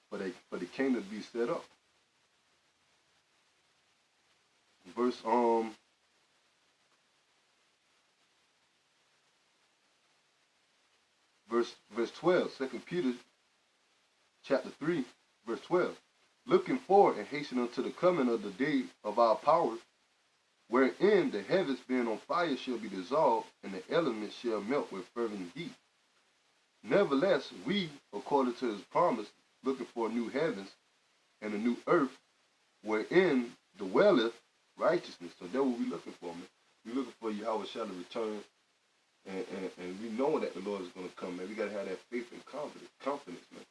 [SPEAKER 1] for the kingdom to be set up. Verse 12, 2 Peter chapter 3, verse 12. Looking forward and hastening unto the coming of the day of our power, wherein the heavens being on fire shall be dissolved, and the elements shall melt with fervent heat. Nevertheless, we, according to his promise, looking for new heavens and a new earth, wherein dwelleth righteousness. So that's what we're looking for, man. We're looking for Yahawashi to return, and we know that the Lord is going to come, man. We got to have that faith and confidence, man,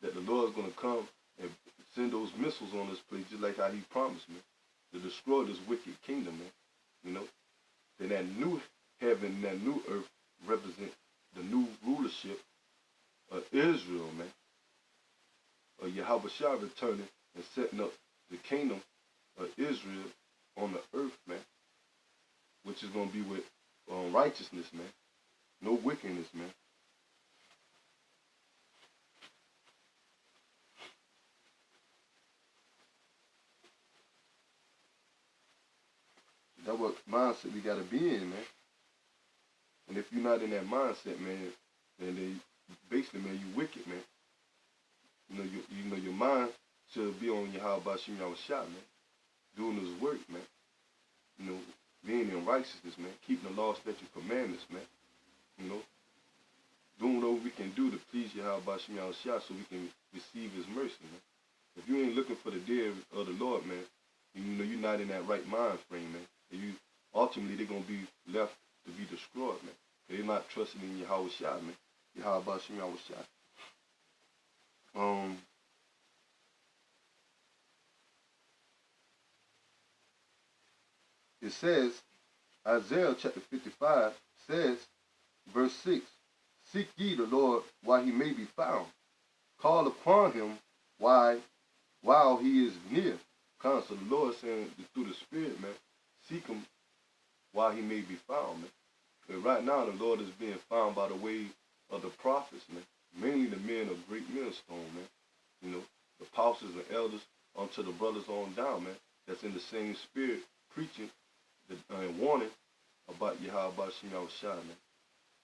[SPEAKER 1] that the Lord is going to come and send those missiles on this place, just like how he promised, man, to destroy this wicked kingdom, man. You know, then that new heaven, that new earth represent the new rulership of Israel, man. Of Yahawashi returning and setting up the kingdom of Israel on the earth, man, which is going to be with righteousness, man. No wickedness, man. That's what mindset we got to be in, man. And if you're not in that mindset, man, then basically, man, you wicked, man. You know, your mind should be on Yahawashi, man, doing his work, man. You know, being in righteousness, man, keeping the law, statutes, commandments, man. You know, doing what we can do to please Yahawashi, so we can receive his mercy, man. If you ain't looking for the day of the Lord, man, you know you're not in that right mind frame, man. And you ultimately they're gonna be left to be destroyed, man. They're not trusting in Yahawashi, man. Yahawashi. It says, Isaiah chapter 55 says, verse 6, seek ye the Lord while he may be found. Call upon him while he is near. So the Lord is saying through the Spirit, man, seek him while he may be found, man. But right now the Lord is being found by the way of the prophets, man. Mainly the men of great millstone, man. You know, the apostles and elders unto the brothers on down, man. That's in the same spirit preaching and warning about Yahawashi, man.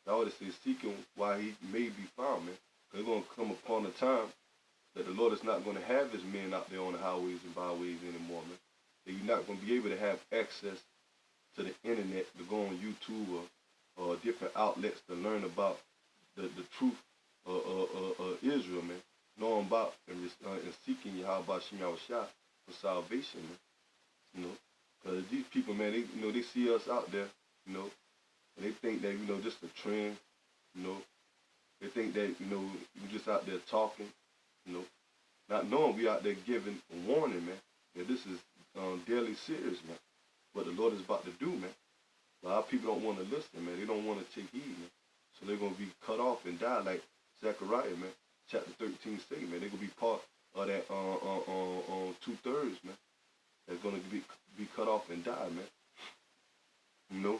[SPEAKER 1] I always say seek him while he may be found, man. There's going to come upon a time that the Lord is not going to have his men out there on the highways and byways anymore, man. That you're not going to be able to have access to the internet to go on YouTube or different outlets to learn about the truth of Israel, man. Knowing about and seeking Yahawashi for salvation, man. You know, because these people, man, they see us out there, you know, and they think that, just a trend, you know. They think that, we just out there talking, you know, not knowing we out there giving a warning, man, that this is deadly serious, man. What the Lord is about to do, man. A lot of people don't want to listen, man. They don't want to take heed, man. So they're going to be cut off and die like Zechariah, man. Chapter 13 say, man. They're going to be part of that 2/3, man. That's going to be cut off and die, man. You know,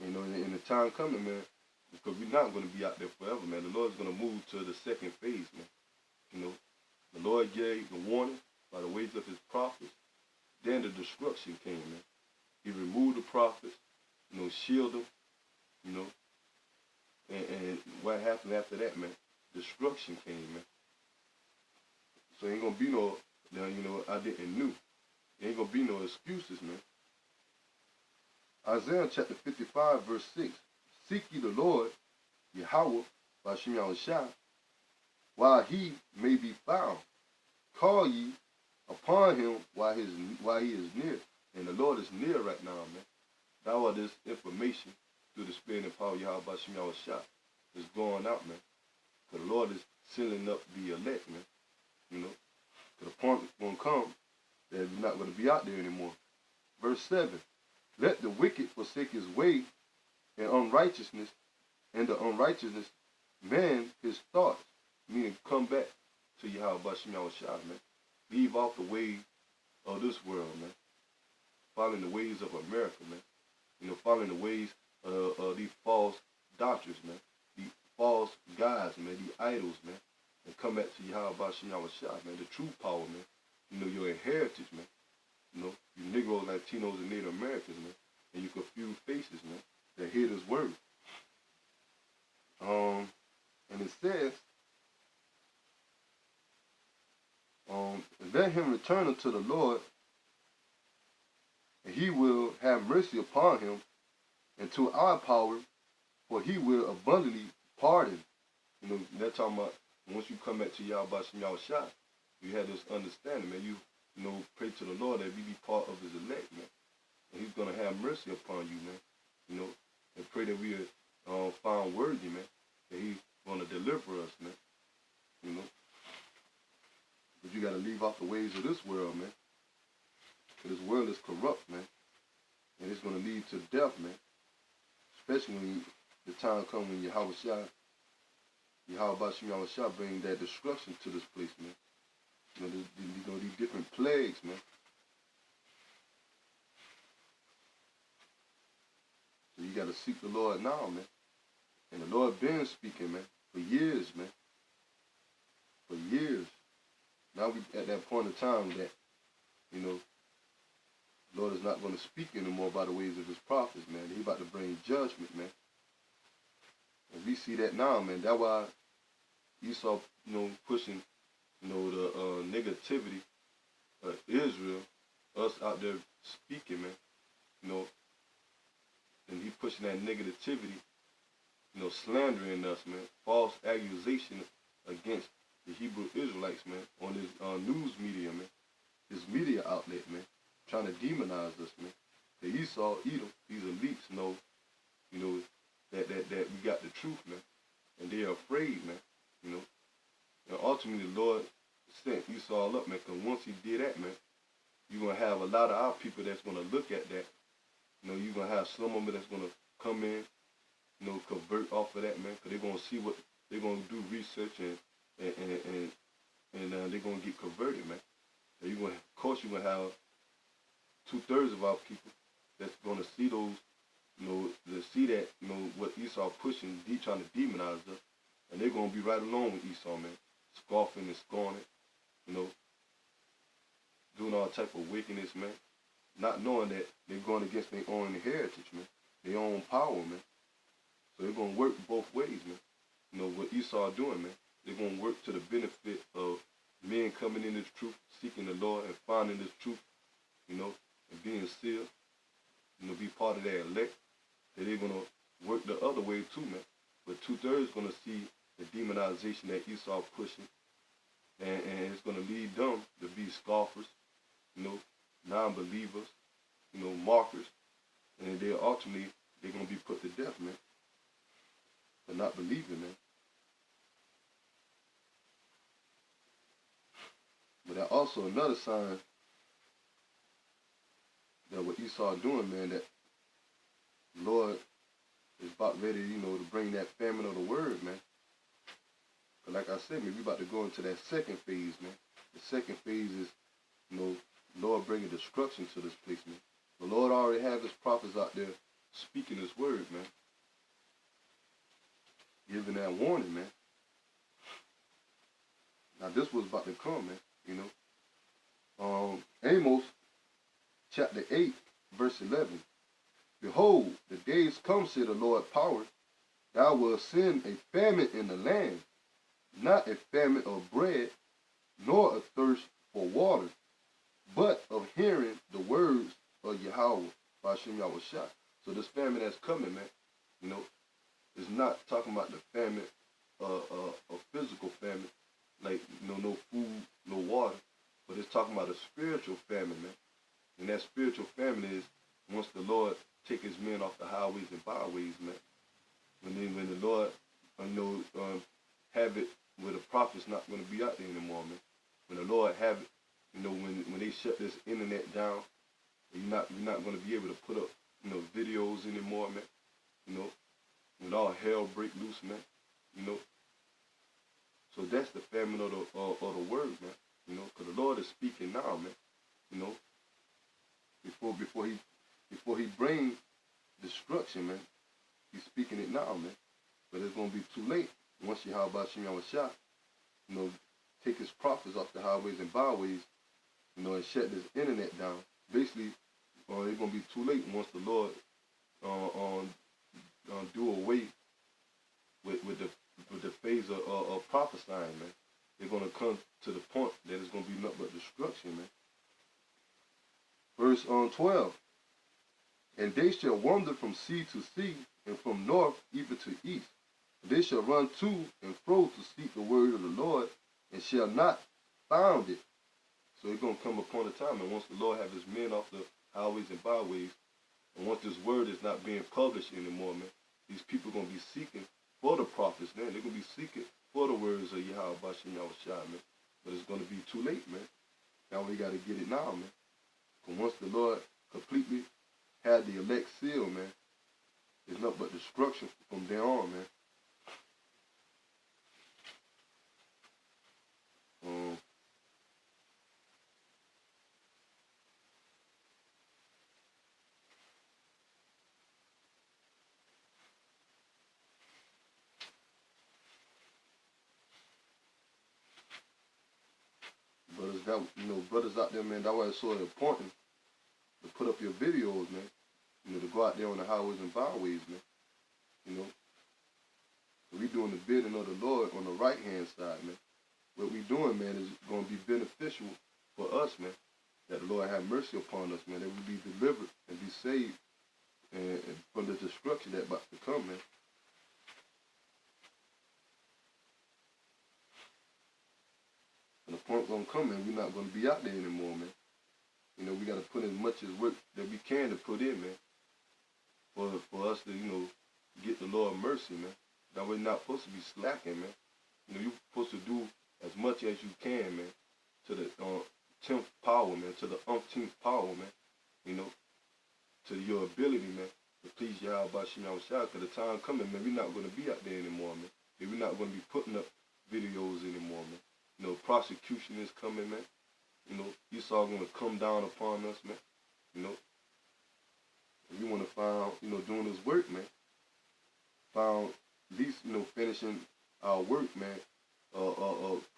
[SPEAKER 1] in the time coming, man, because we're not going to be out there forever, man. The Lord's going to move to the second phase, man. You know, the Lord gave the warning by the ways of his prophets. Then the destruction came, man. He removed the prophets, shield them, and what happened after that, man? Destruction came, man. So ain't going to be no, I didn't knew. Ain't going to be no excuses, man. Isaiah chapter 55, verse 6. Seek ye the Lord, Yahawah, by Yahawashi, while he may be found. Call ye upon him while he is near. And the Lord is near right now, man. That's why this information through the Spirit and power of Yahawah by Yahawashi is going out, man. Because the Lord is sealing up the elect, man. Because the point is going to come that we're not going to be out there anymore. Verse 7. Let the wicked forsake his way and unrighteousness, and the unrighteousness man his thoughts, meaning come back to Yahawah by Yahawashi, man. Leave off the ways of this world, man. Following the ways of America, man. Following the ways of these false doctrines, man. These false gods, man. These idols, man. And come back to Yahawah by Yahawashi, man. The true power, man. Your heritage, man. You Negroes, Latinos, and Native Americans, man. And you confuse faces, man, that hear this word. And it says, let him return unto the Lord, and he will have mercy upon him, and to our power, for he will abundantly pardon. That's talking about once you come back to Yahawah by Yahawashi, you have this understanding, man. You pray to the Lord that we be part of his elect, man. And he's going to have mercy upon you, man. And pray that we are found worthy, man. That he's going to deliver us, man. But you got to leave off the ways of this world, man. This world is corrupt, man. And it's going to lead to death, man. Especially when the time comes when Yahawah by Yahawashi bring that destruction to this place, man. These different plagues, man. So you got to seek the Lord now, man. And the Lord been speaking, man, for years, man. For years. Now we at that point in time that, the Lord is not going to speak anymore by the ways of his prophets, man. He about to bring judgment, man. And we see that now, man. That's why Esau, pushing, the negativity of Israel, us out there speaking, man. And he pushing that negativity, slandering us, man. False accusation against the Hebrew Israelites, man, on his news media, man. His media outlet, man. Trying to demonize us, man. The Esau, Edom, these elites know, that we got the truth, man. And they're afraid, man. And ultimately the Lord sent Esau up, man, because once he did that, man, you're going to have a lot of our people that's going to look at that. You're going to have some of them that's going to come in, convert off of that, man, because they're going to see what, they're going to do research and they're going to get converted, man. And you're going to, of course, you're going to have 2/3 of our people that's going to see those, to see that, what Esau pushing, trying to demonize us, and they're going to be right along with Esau, man, scoffing and scorning, doing all type of wickedness, man, not knowing that they're going against their own heritage, man, their own power, man. So they're going to work both ways, man. What Esau doing, man, they're going to work to the benefit of men coming in this truth, seeking the Lord and finding this truth, and being sealed, be part of that elect. That they're going to work the other way too, man. But 2/3 going to see the demonization that Esau pushing, and it's going to lead them to be scoffers, non-believers, markers, and then ultimately they're gonna be put to death, man, for not believing, man. But that also another sign that what Esau doing, man, that the Lord is about ready, to bring that famine of the word, man. But like I said, man, we about to go into that second phase, man. The second phase is, Lord bringing destruction to this place, man. The Lord already has his prophets out there speaking his word, man. Giving that warning, man. Now this was about to come, man, Amos chapter 8, verse 11. Behold, the days come, said the Lord power, thou wilt send a famine in the land, not a famine of bread, nor a thirst for water, but of hearing the words of Yahawah, Yahawashi. So this famine that's coming, man, it's not talking about the famine, a physical famine, like, no food, no water, but it's talking about a spiritual famine, man. And that spiritual famine is once the Lord take his men off the highways and byways, man. When the Lord, have it where the prophet's not going to be out there anymore, man. When the Lord have it, when they shut this internet down, you're not going to be able to put up, videos anymore, man. When all hell break loose, man. So that's the famine of the word, man. Because the Lord is speaking now, man. Before he bring destruction, man, he's speaking it now, man. But it's gonna be too late once Yahawashi, take his prophets off the highways and byways, and shut this internet down. Basically, it's gonna be too late once the Lord do away with the phase of prophesying, man. They're gonna come to the point that it's gonna be nothing but destruction, man. Verse 12. And they shall wander from sea to sea, and from north even to east. They shall run to and fro to seek the word of the Lord, and shall not find it. So it's going to come upon a time, and once the Lord have his men off the highways and byways, and once this word is not being published anymore, man, these people are going to be seeking for the prophets, man. They're going to be seeking for the words of Yahawashi, man. But it's going to be too late, man. Now we got to get it now, man. Because once the Lord completely had the elect seal, man, it's nothing but destruction from there on, man. Brothers out there, man, that's why it's so important to put up your videos, man. To go out there on the highways and byways, man. We doing the bidding of the Lord on the right-hand side, man. What we doing, man, is going to be beneficial for us, man. That the Lord have mercy upon us, man. That we be delivered and be saved and from the destruction that about to come, man. And the point gonna come, man, we're not gonna be out there anymore, man. We gotta put in much as work that we can to put in, man. For us to, get the Lord mercy, man. That we're not supposed to be slacking, man. You're supposed to do as much as you can, man. To the 10th power, man. To the umpteenth power, man. To your ability, man. To please Yahawashi, because the time coming, man, we're not gonna be out there anymore, man. We're not gonna be putting up videos anymore, man. Prosecution is coming, man. Esau gonna come down upon us, man. We want to find, doing this work, man. Found at least, finishing our work, man.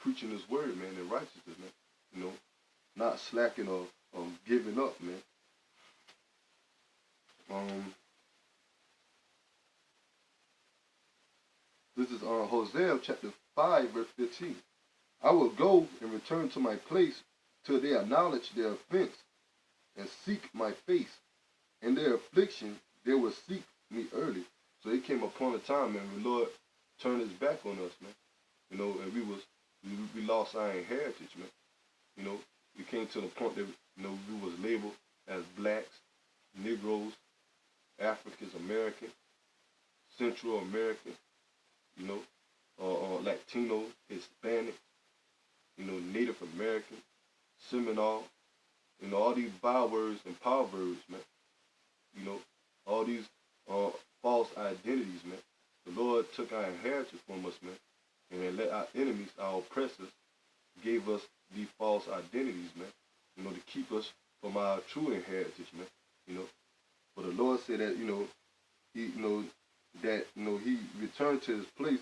[SPEAKER 1] Preaching this word, man, in righteousness, man. Not slacking or giving up, man. This is Hosea chapter 5, verse 15. I will go and return to my place till they acknowledge their offense and seek my face. In their affliction, they will seek me early. So it came upon a time, man, the Lord turned his back on us, man. And we lost our inheritance, man. We came to the point that You know, we was labeled as blacks, Negroes, Africans American, Central American, you know, Latino, Hispanic, you know, Native American, Seminole, you know, all these bywords and proverbs, man. You know, all these false identities, man. The Lord took our inheritance from us, man, and then let our enemies, our oppressors, gave us these false identities, man. You know, to keep us from our true inheritance, man. You know, but the Lord said that, you know, He returned to His place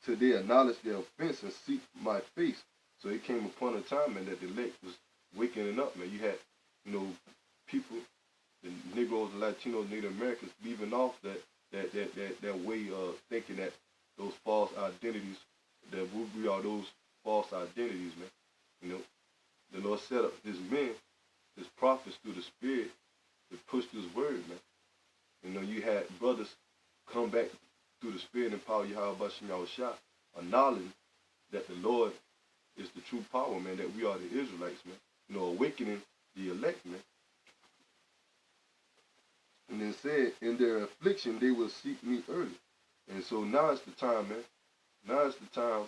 [SPEAKER 1] till they acknowledge their offense and seek my face. So it came upon a time, man, that the elect was waking up, man. You had, you know, people, the Negroes, the Latinos, Native Americans, leaving off that way of thinking that those false identities, that we are those false identities, man. You know, the Lord set up His men, His prophets through the Spirit to push this word, man. You know, you had brothers come back through the Spirit and power Yahawashi, Yahawashi, acknowledging that the Lord is the true power, man, that we are the Israelites, man. You know, awakening the elect, man. And then said, in their affliction, they will seek me early. And so now it's the time, man. Now it's the time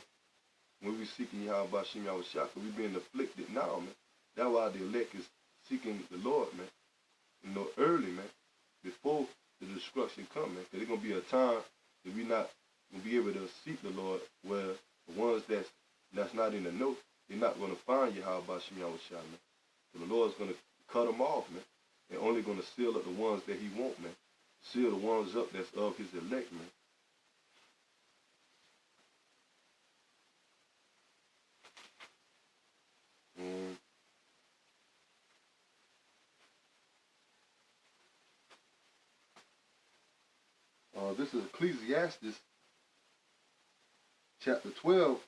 [SPEAKER 1] when we seeking Yahawashi, Yahawashi, because we've been afflicted now, man. That's why the elect is seeking the Lord, man. You know, early, man, before the destruction come, man. Because there's going to be a time that we're not going to be able to seek the Lord, where the ones that's not in the know, they're not going to find Yahawashi, Yahawashi, man. So the Lord's going to cut them off, man. And only going to seal up the ones that He want, man. Seal the ones up that's of His elect, man. This is Ecclesiastes chapter 12,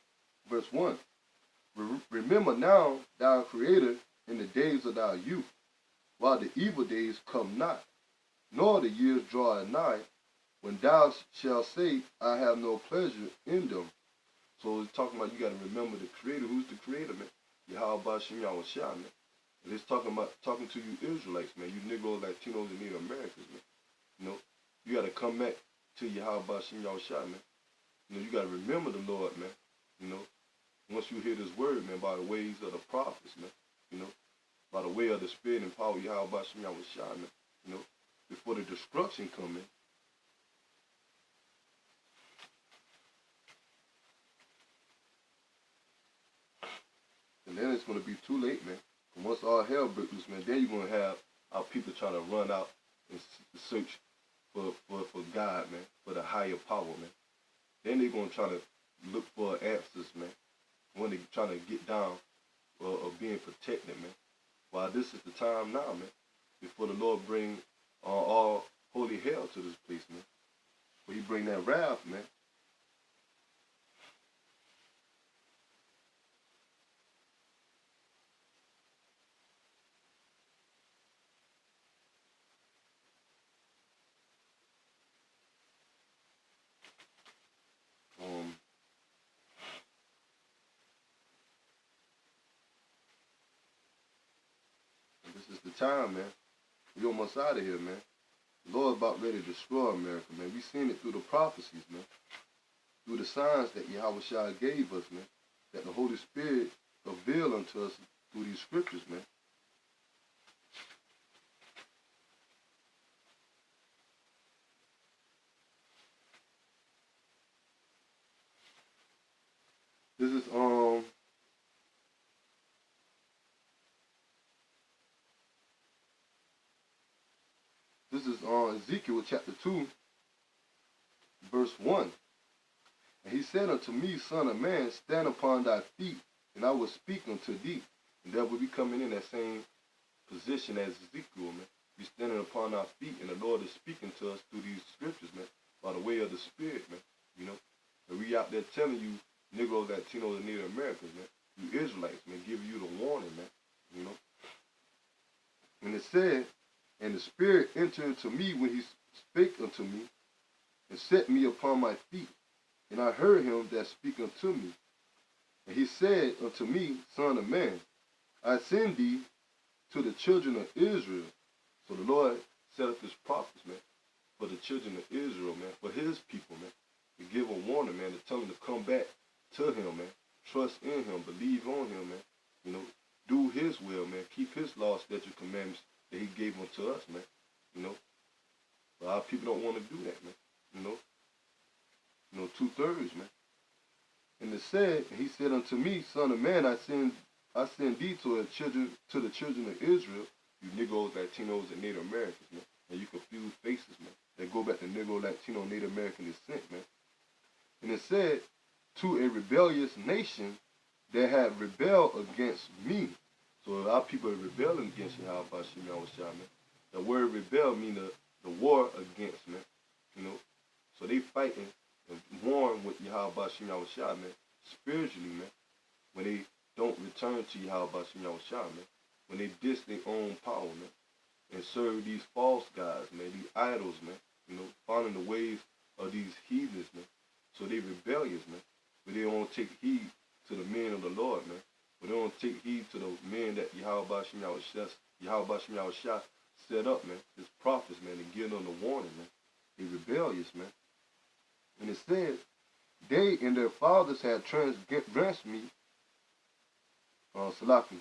[SPEAKER 1] verse 1. Remember now thy Creator in the days of thy youth, while the evil days come not, nor the years draw nigh, when thou shalt say, I have no pleasure in them. So it's talking about you got to remember the Creator. Who's the Creator, man? Yahawashi, Yahawashi, man. And it's talking to you Israelites, man. You Negroes, Latinos, and Native Americans, man. You know, you got to come back to Yahawashi, Yahawashi, man. You know, you got to remember the Lord, man. You know, once you hear this word, man, by the ways of the prophets, man. You know, by the way of the Spirit and power, Yahawashi, Yahawashi, man. You know, before the destruction come in. And then it's going to be too late, man. And once all hell breaks loose, man, then you're going to have our people trying to run out and search for God, man, for the higher power, man. Then they're going to try to look for answers, man, when they're trying to get down of being protected, man. While this is the time now, man, before the Lord bring all holy hell to this place, man. When He bring that wrath, man. This is the time, man. We almost out of here, man. The Lord about ready to destroy America, man. We seen it through the prophecies, man. Through the signs that Yahawashi gave us, man. That the Holy Spirit revealed unto us through these scriptures, man. This is Ezekiel chapter 2, verse 1. And He said unto me, Son of man, stand upon thy feet, and I will speak unto thee. And that will be coming in that same position as Ezekiel, man. Be standing upon our feet, and the Lord is speaking to us through these scriptures, man, by the way of the Spirit, man. You know, and we out there telling you, Negroes, Latinos, and Native Americans, man, you Israelites, man, giving you the warning, man. You know, and it said, and the Spirit entered into me when He spake unto me, and set me upon my feet. And I heard Him that speak unto me. And He said unto me, Son of man, I send thee to the children of Israel. So the Lord set up his prophets, man, for the children of Israel, man, for his people, man, to give a warning, man, to tell them to come back to him, man, trust in him, believe on him, man, you know, do his will, man, keep his laws, statutes, commandments that he gave unto us, man, you know. But our people don't want to do that, man, you know. 2/3, man. And he said unto me, Son of man, I send thee to the children of Israel, you Negroes, Latinos, and Native Americans, man. And you confuse faces, man. That go back to Negro, Latino, Native American descent, man. And it said, to a rebellious nation that had rebelled against me. So our people are rebelling against Yahawashi, man. The word rebel means the war against, man. You know. So they fighting and warring with Yahawashi, man, spiritually, man. When they don't return to Yahawashi, man. When they diss their own power, man. And serve these false gods, man, these idols, man. You know, following the ways of these heathens, man. So they rebellious, man. But they don't take heed to the men of the Lord, man. But they don't take heed to the men that Yahawashi set up, man. His prophets, man, to give them the warning, man. They rebellious, man. And it said, they and their fathers had transgressed me, Salaki.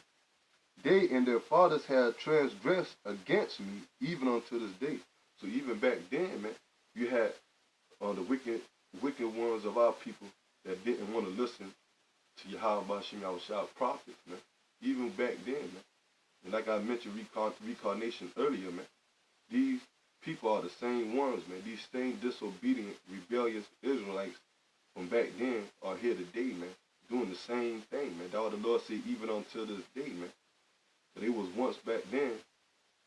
[SPEAKER 1] They and their fathers had transgressed against me, even unto this day. So even back then, man, you had the wicked ones of our people that didn't want to listen to Yahawashi prophets, man. Even back then, man. And like I mentioned reincarnation earlier, man. These people are the same ones, man. These same disobedient, rebellious Israelites from back then are here today, man. Doing the same thing, man. That's what the Lord said, even until this day, man. But it was once back then,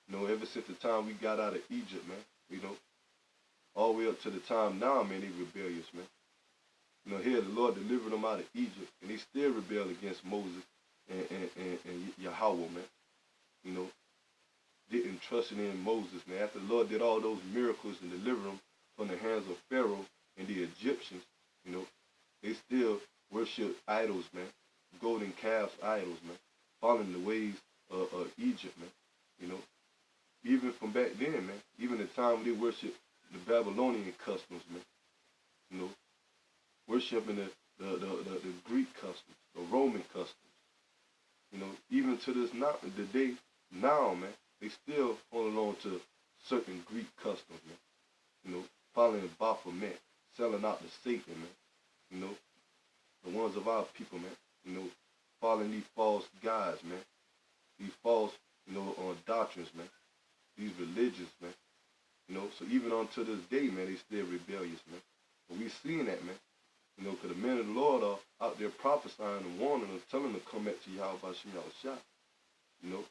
[SPEAKER 1] you know, ever since the time we got out of Egypt, man, you know, all the way up to the time now, man, they rebellious, man. You know, here the Lord delivered them out of Egypt, and they still rebel against Moses and Yahawah, man. You know, didn't trust in Moses, man. After the Lord did all those miracles and delivered them from the hands of Pharaoh and the Egyptians, you know, they still worship idols, man, golden calves idols, man, following the ways of Egypt, man, you know. Even from back then, man, even the time when they worship the Babylonian customs, man, you know, worshiping the Greek customs, the Roman customs, you know, even to this the day now, man, they still holding on to certain Greek customs, man, you know, following Baphomet, selling out to Satan, man, you know, the ones of our people, man, you know, following these false gods, man, these false, you know, doctrines, man, these religions, man, you know. So even unto this day, man, they still rebellious, man. But we seeing that, man, you know, because the men of the Lord are out there prophesying and warning and telling them to come back to Yahawashi, you know.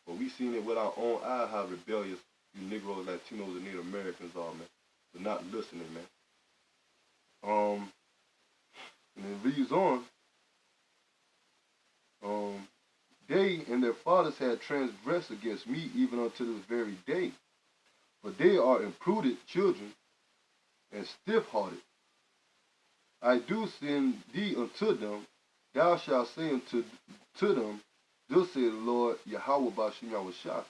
[SPEAKER 1] But we seen it with our own eye how rebellious you Negroes, Latinos, and Native Americans are, man. They're not listening, man. And it reads on. They and their fathers had transgressed against me even unto this very day. For they are imprudent children and stiff-hearted. I do send thee unto them. Thou shalt say unto them, thus saith the Lord Yahawah Bashim Yahawashi.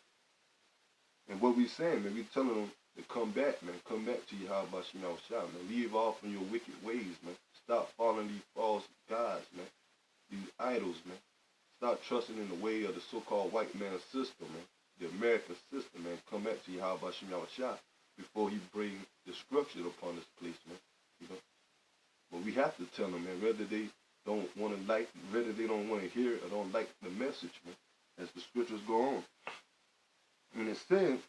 [SPEAKER 1] And what we saying, man, we telling them to come back, man. Come back to Yahawah Bashim Yahawashi, man. Leave off from your wicked ways, man. Stop following these false gods, man. These idols, man. Stop trusting in the way of the so-called white man system, man. The American system, man. Come back to Yahawah Bashim Yahawashi before he bring destruction upon this place, man. You know. But we have to tell them, man, whether they don't want to like, whether they don't want to hear or don't like the message, man, as the scriptures go on. And it said,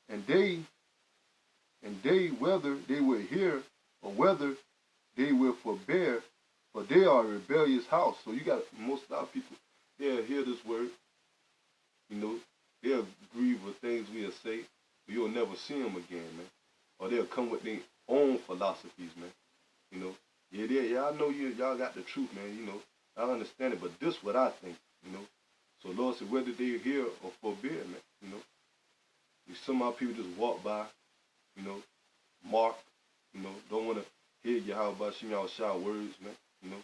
[SPEAKER 1] and they, whether they will hear or whether they will forbear, for they are a rebellious house. So you got most of our people, they'll hear this word, you know, they'll agree with things we'll say, but you'll never see them again, man. Or they'll come with their own philosophies, man. You know, yeah, I know y'all got the truth, man, you know, I understand it, but this what I think, you know. So Lord said, whether they hear or forbear, man, you know. Some of our people just walk by, you know, mark, you know, don't want to hear Yahawashi words, man, you know.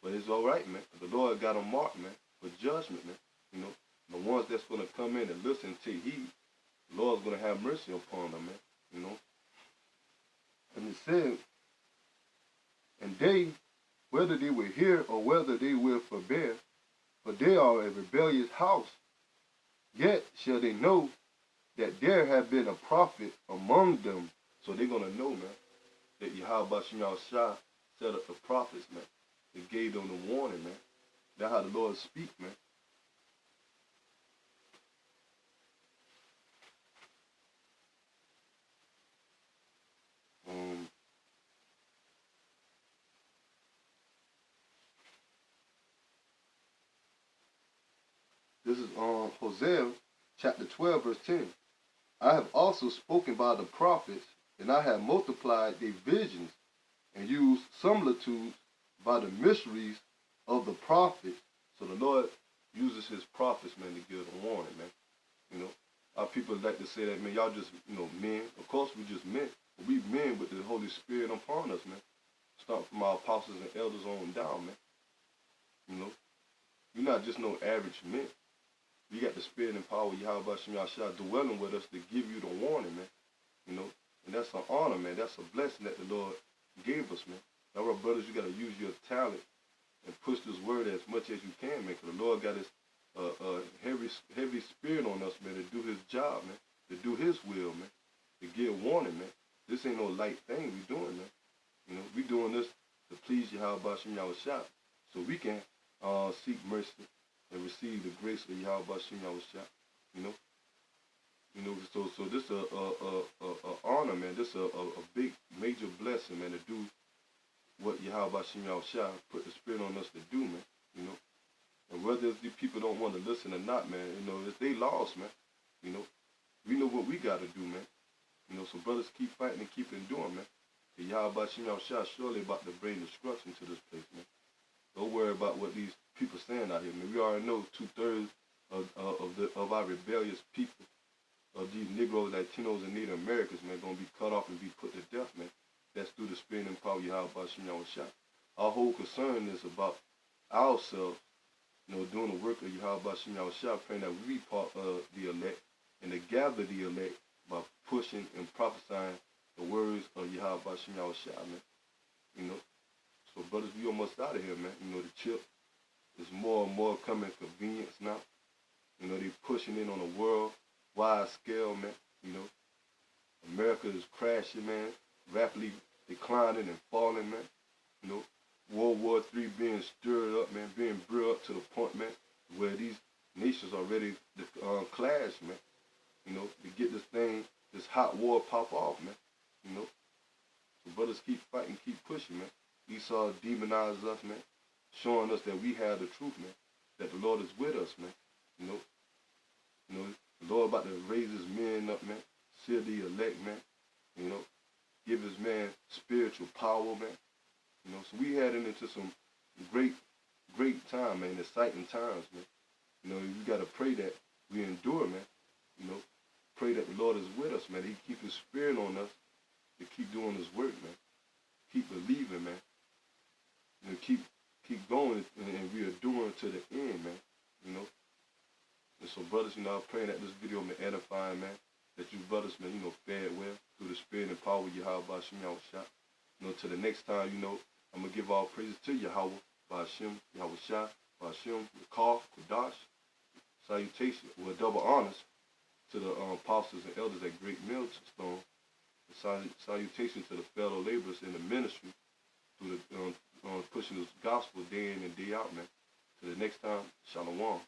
[SPEAKER 1] But it's all right, man. The Lord got them marked, man, for judgment, man, you know. The ones that's going to come in and listen and take heed, the Lord's going to have mercy upon them, man. You know. And it said, and they, whether they will hear or whether they will forbear, for they are a rebellious house, yet shall they know that there have been a prophet among them. So they're going to know, man, that Yahawah Shah set up the prophets, man. They gave them the warning, man. That's how the Lord speak, man. This is Hosea chapter 12, verse 10. I have also spoken by the prophets, and I have multiplied their visions, and used similitudes by the mysteries of the prophets. So the Lord uses his prophets, man, to give a warning, man. You know, our people like to say that, man, y'all just, men. Of course, we just men. But we men with the Holy Spirit upon us, man. Start from our apostles and elders on down, man. You know, you're not just no average men. You got the spirit and power of Yahawah Shah dwelling with us to give you the warning, man. You know, and that's an honor, man. That's a blessing that the Lord gave us, man. Now, our brothers, you got to use your talent and push this word as much as you can, man. Because the Lord got his heavy spirit on us, man, to do his job, man. To do his will, man. To give warning, man. This ain't no light thing we doing, man. You know, we doing this to please Yahawah Shah, so we can seek mercy and receive the grace of Yahawah Shah. You know, so this a honor, man. This a big major blessing, man, to do what Yahawah Shah put the spirit on us to do, man. You know, and whether the people don't want to listen or not, man, you know, if they lost, man, you know, we know what we got to do, man. You know, so brothers keep fighting and keep enduring, man. The Yahawah Shah surely about to bring destruction to this place, man. Don't worry about what these people saying out here, man. We already know 2/3 of our rebellious people, of these Negroes, Latinos, and Native Americans, man, gonna be cut off and be put to death, man. That's through the spirit and power of Yahawah Shah. Our whole concern is about ourselves, you know, doing the work of Yahawah Shah, praying that we be part of the elect and to gather the elect by pushing and prophesying the words of Yahawah Shah, man. You know. So brothers, we almost out of here, man. You know, the chip is more and more coming convenience now. You know, they pushing in on a worldwide scale, man. You know, America is crashing, man, rapidly declining and falling, man. You know, World War III being stirred up, man, being brewed up to the point, man, where these nations are ready to clash, man. You know, to get this hot war pop off, man. You know, so brothers keep fighting, keep pushing, man. Esau demonized us, man, showing us that we have the truth, man, that the Lord is with us, man. You know, the Lord about to raise his men up, man, seal the elect, man. You know, give his man spiritual power, man. You know, so we heading into some great time, man, exciting times, man. You know, you got to pray that we endure, man. You know, pray that the Lord is with us, man. He keep his spirit on us to keep doing his work, man. Keep believing, man. You know, keep going, and we are doing to the end, man. You know. And so, brothers, you know, I'm praying that this video may edify, man. That you brothers, man, you know, fared well through the spirit and power of Yahawah Shah. You know, to the next time, you know, I'm gonna give all praises to Yahawah, Ba'ashem, Yahawashi, Ba'ashem, Kaf, Kodash. Salutation, with double honors to the apostles and elders at Great Millstone. Salutation to the fellow laborers in the ministry through the pushing this gospel day in and day out, man. To the next time, Shalom.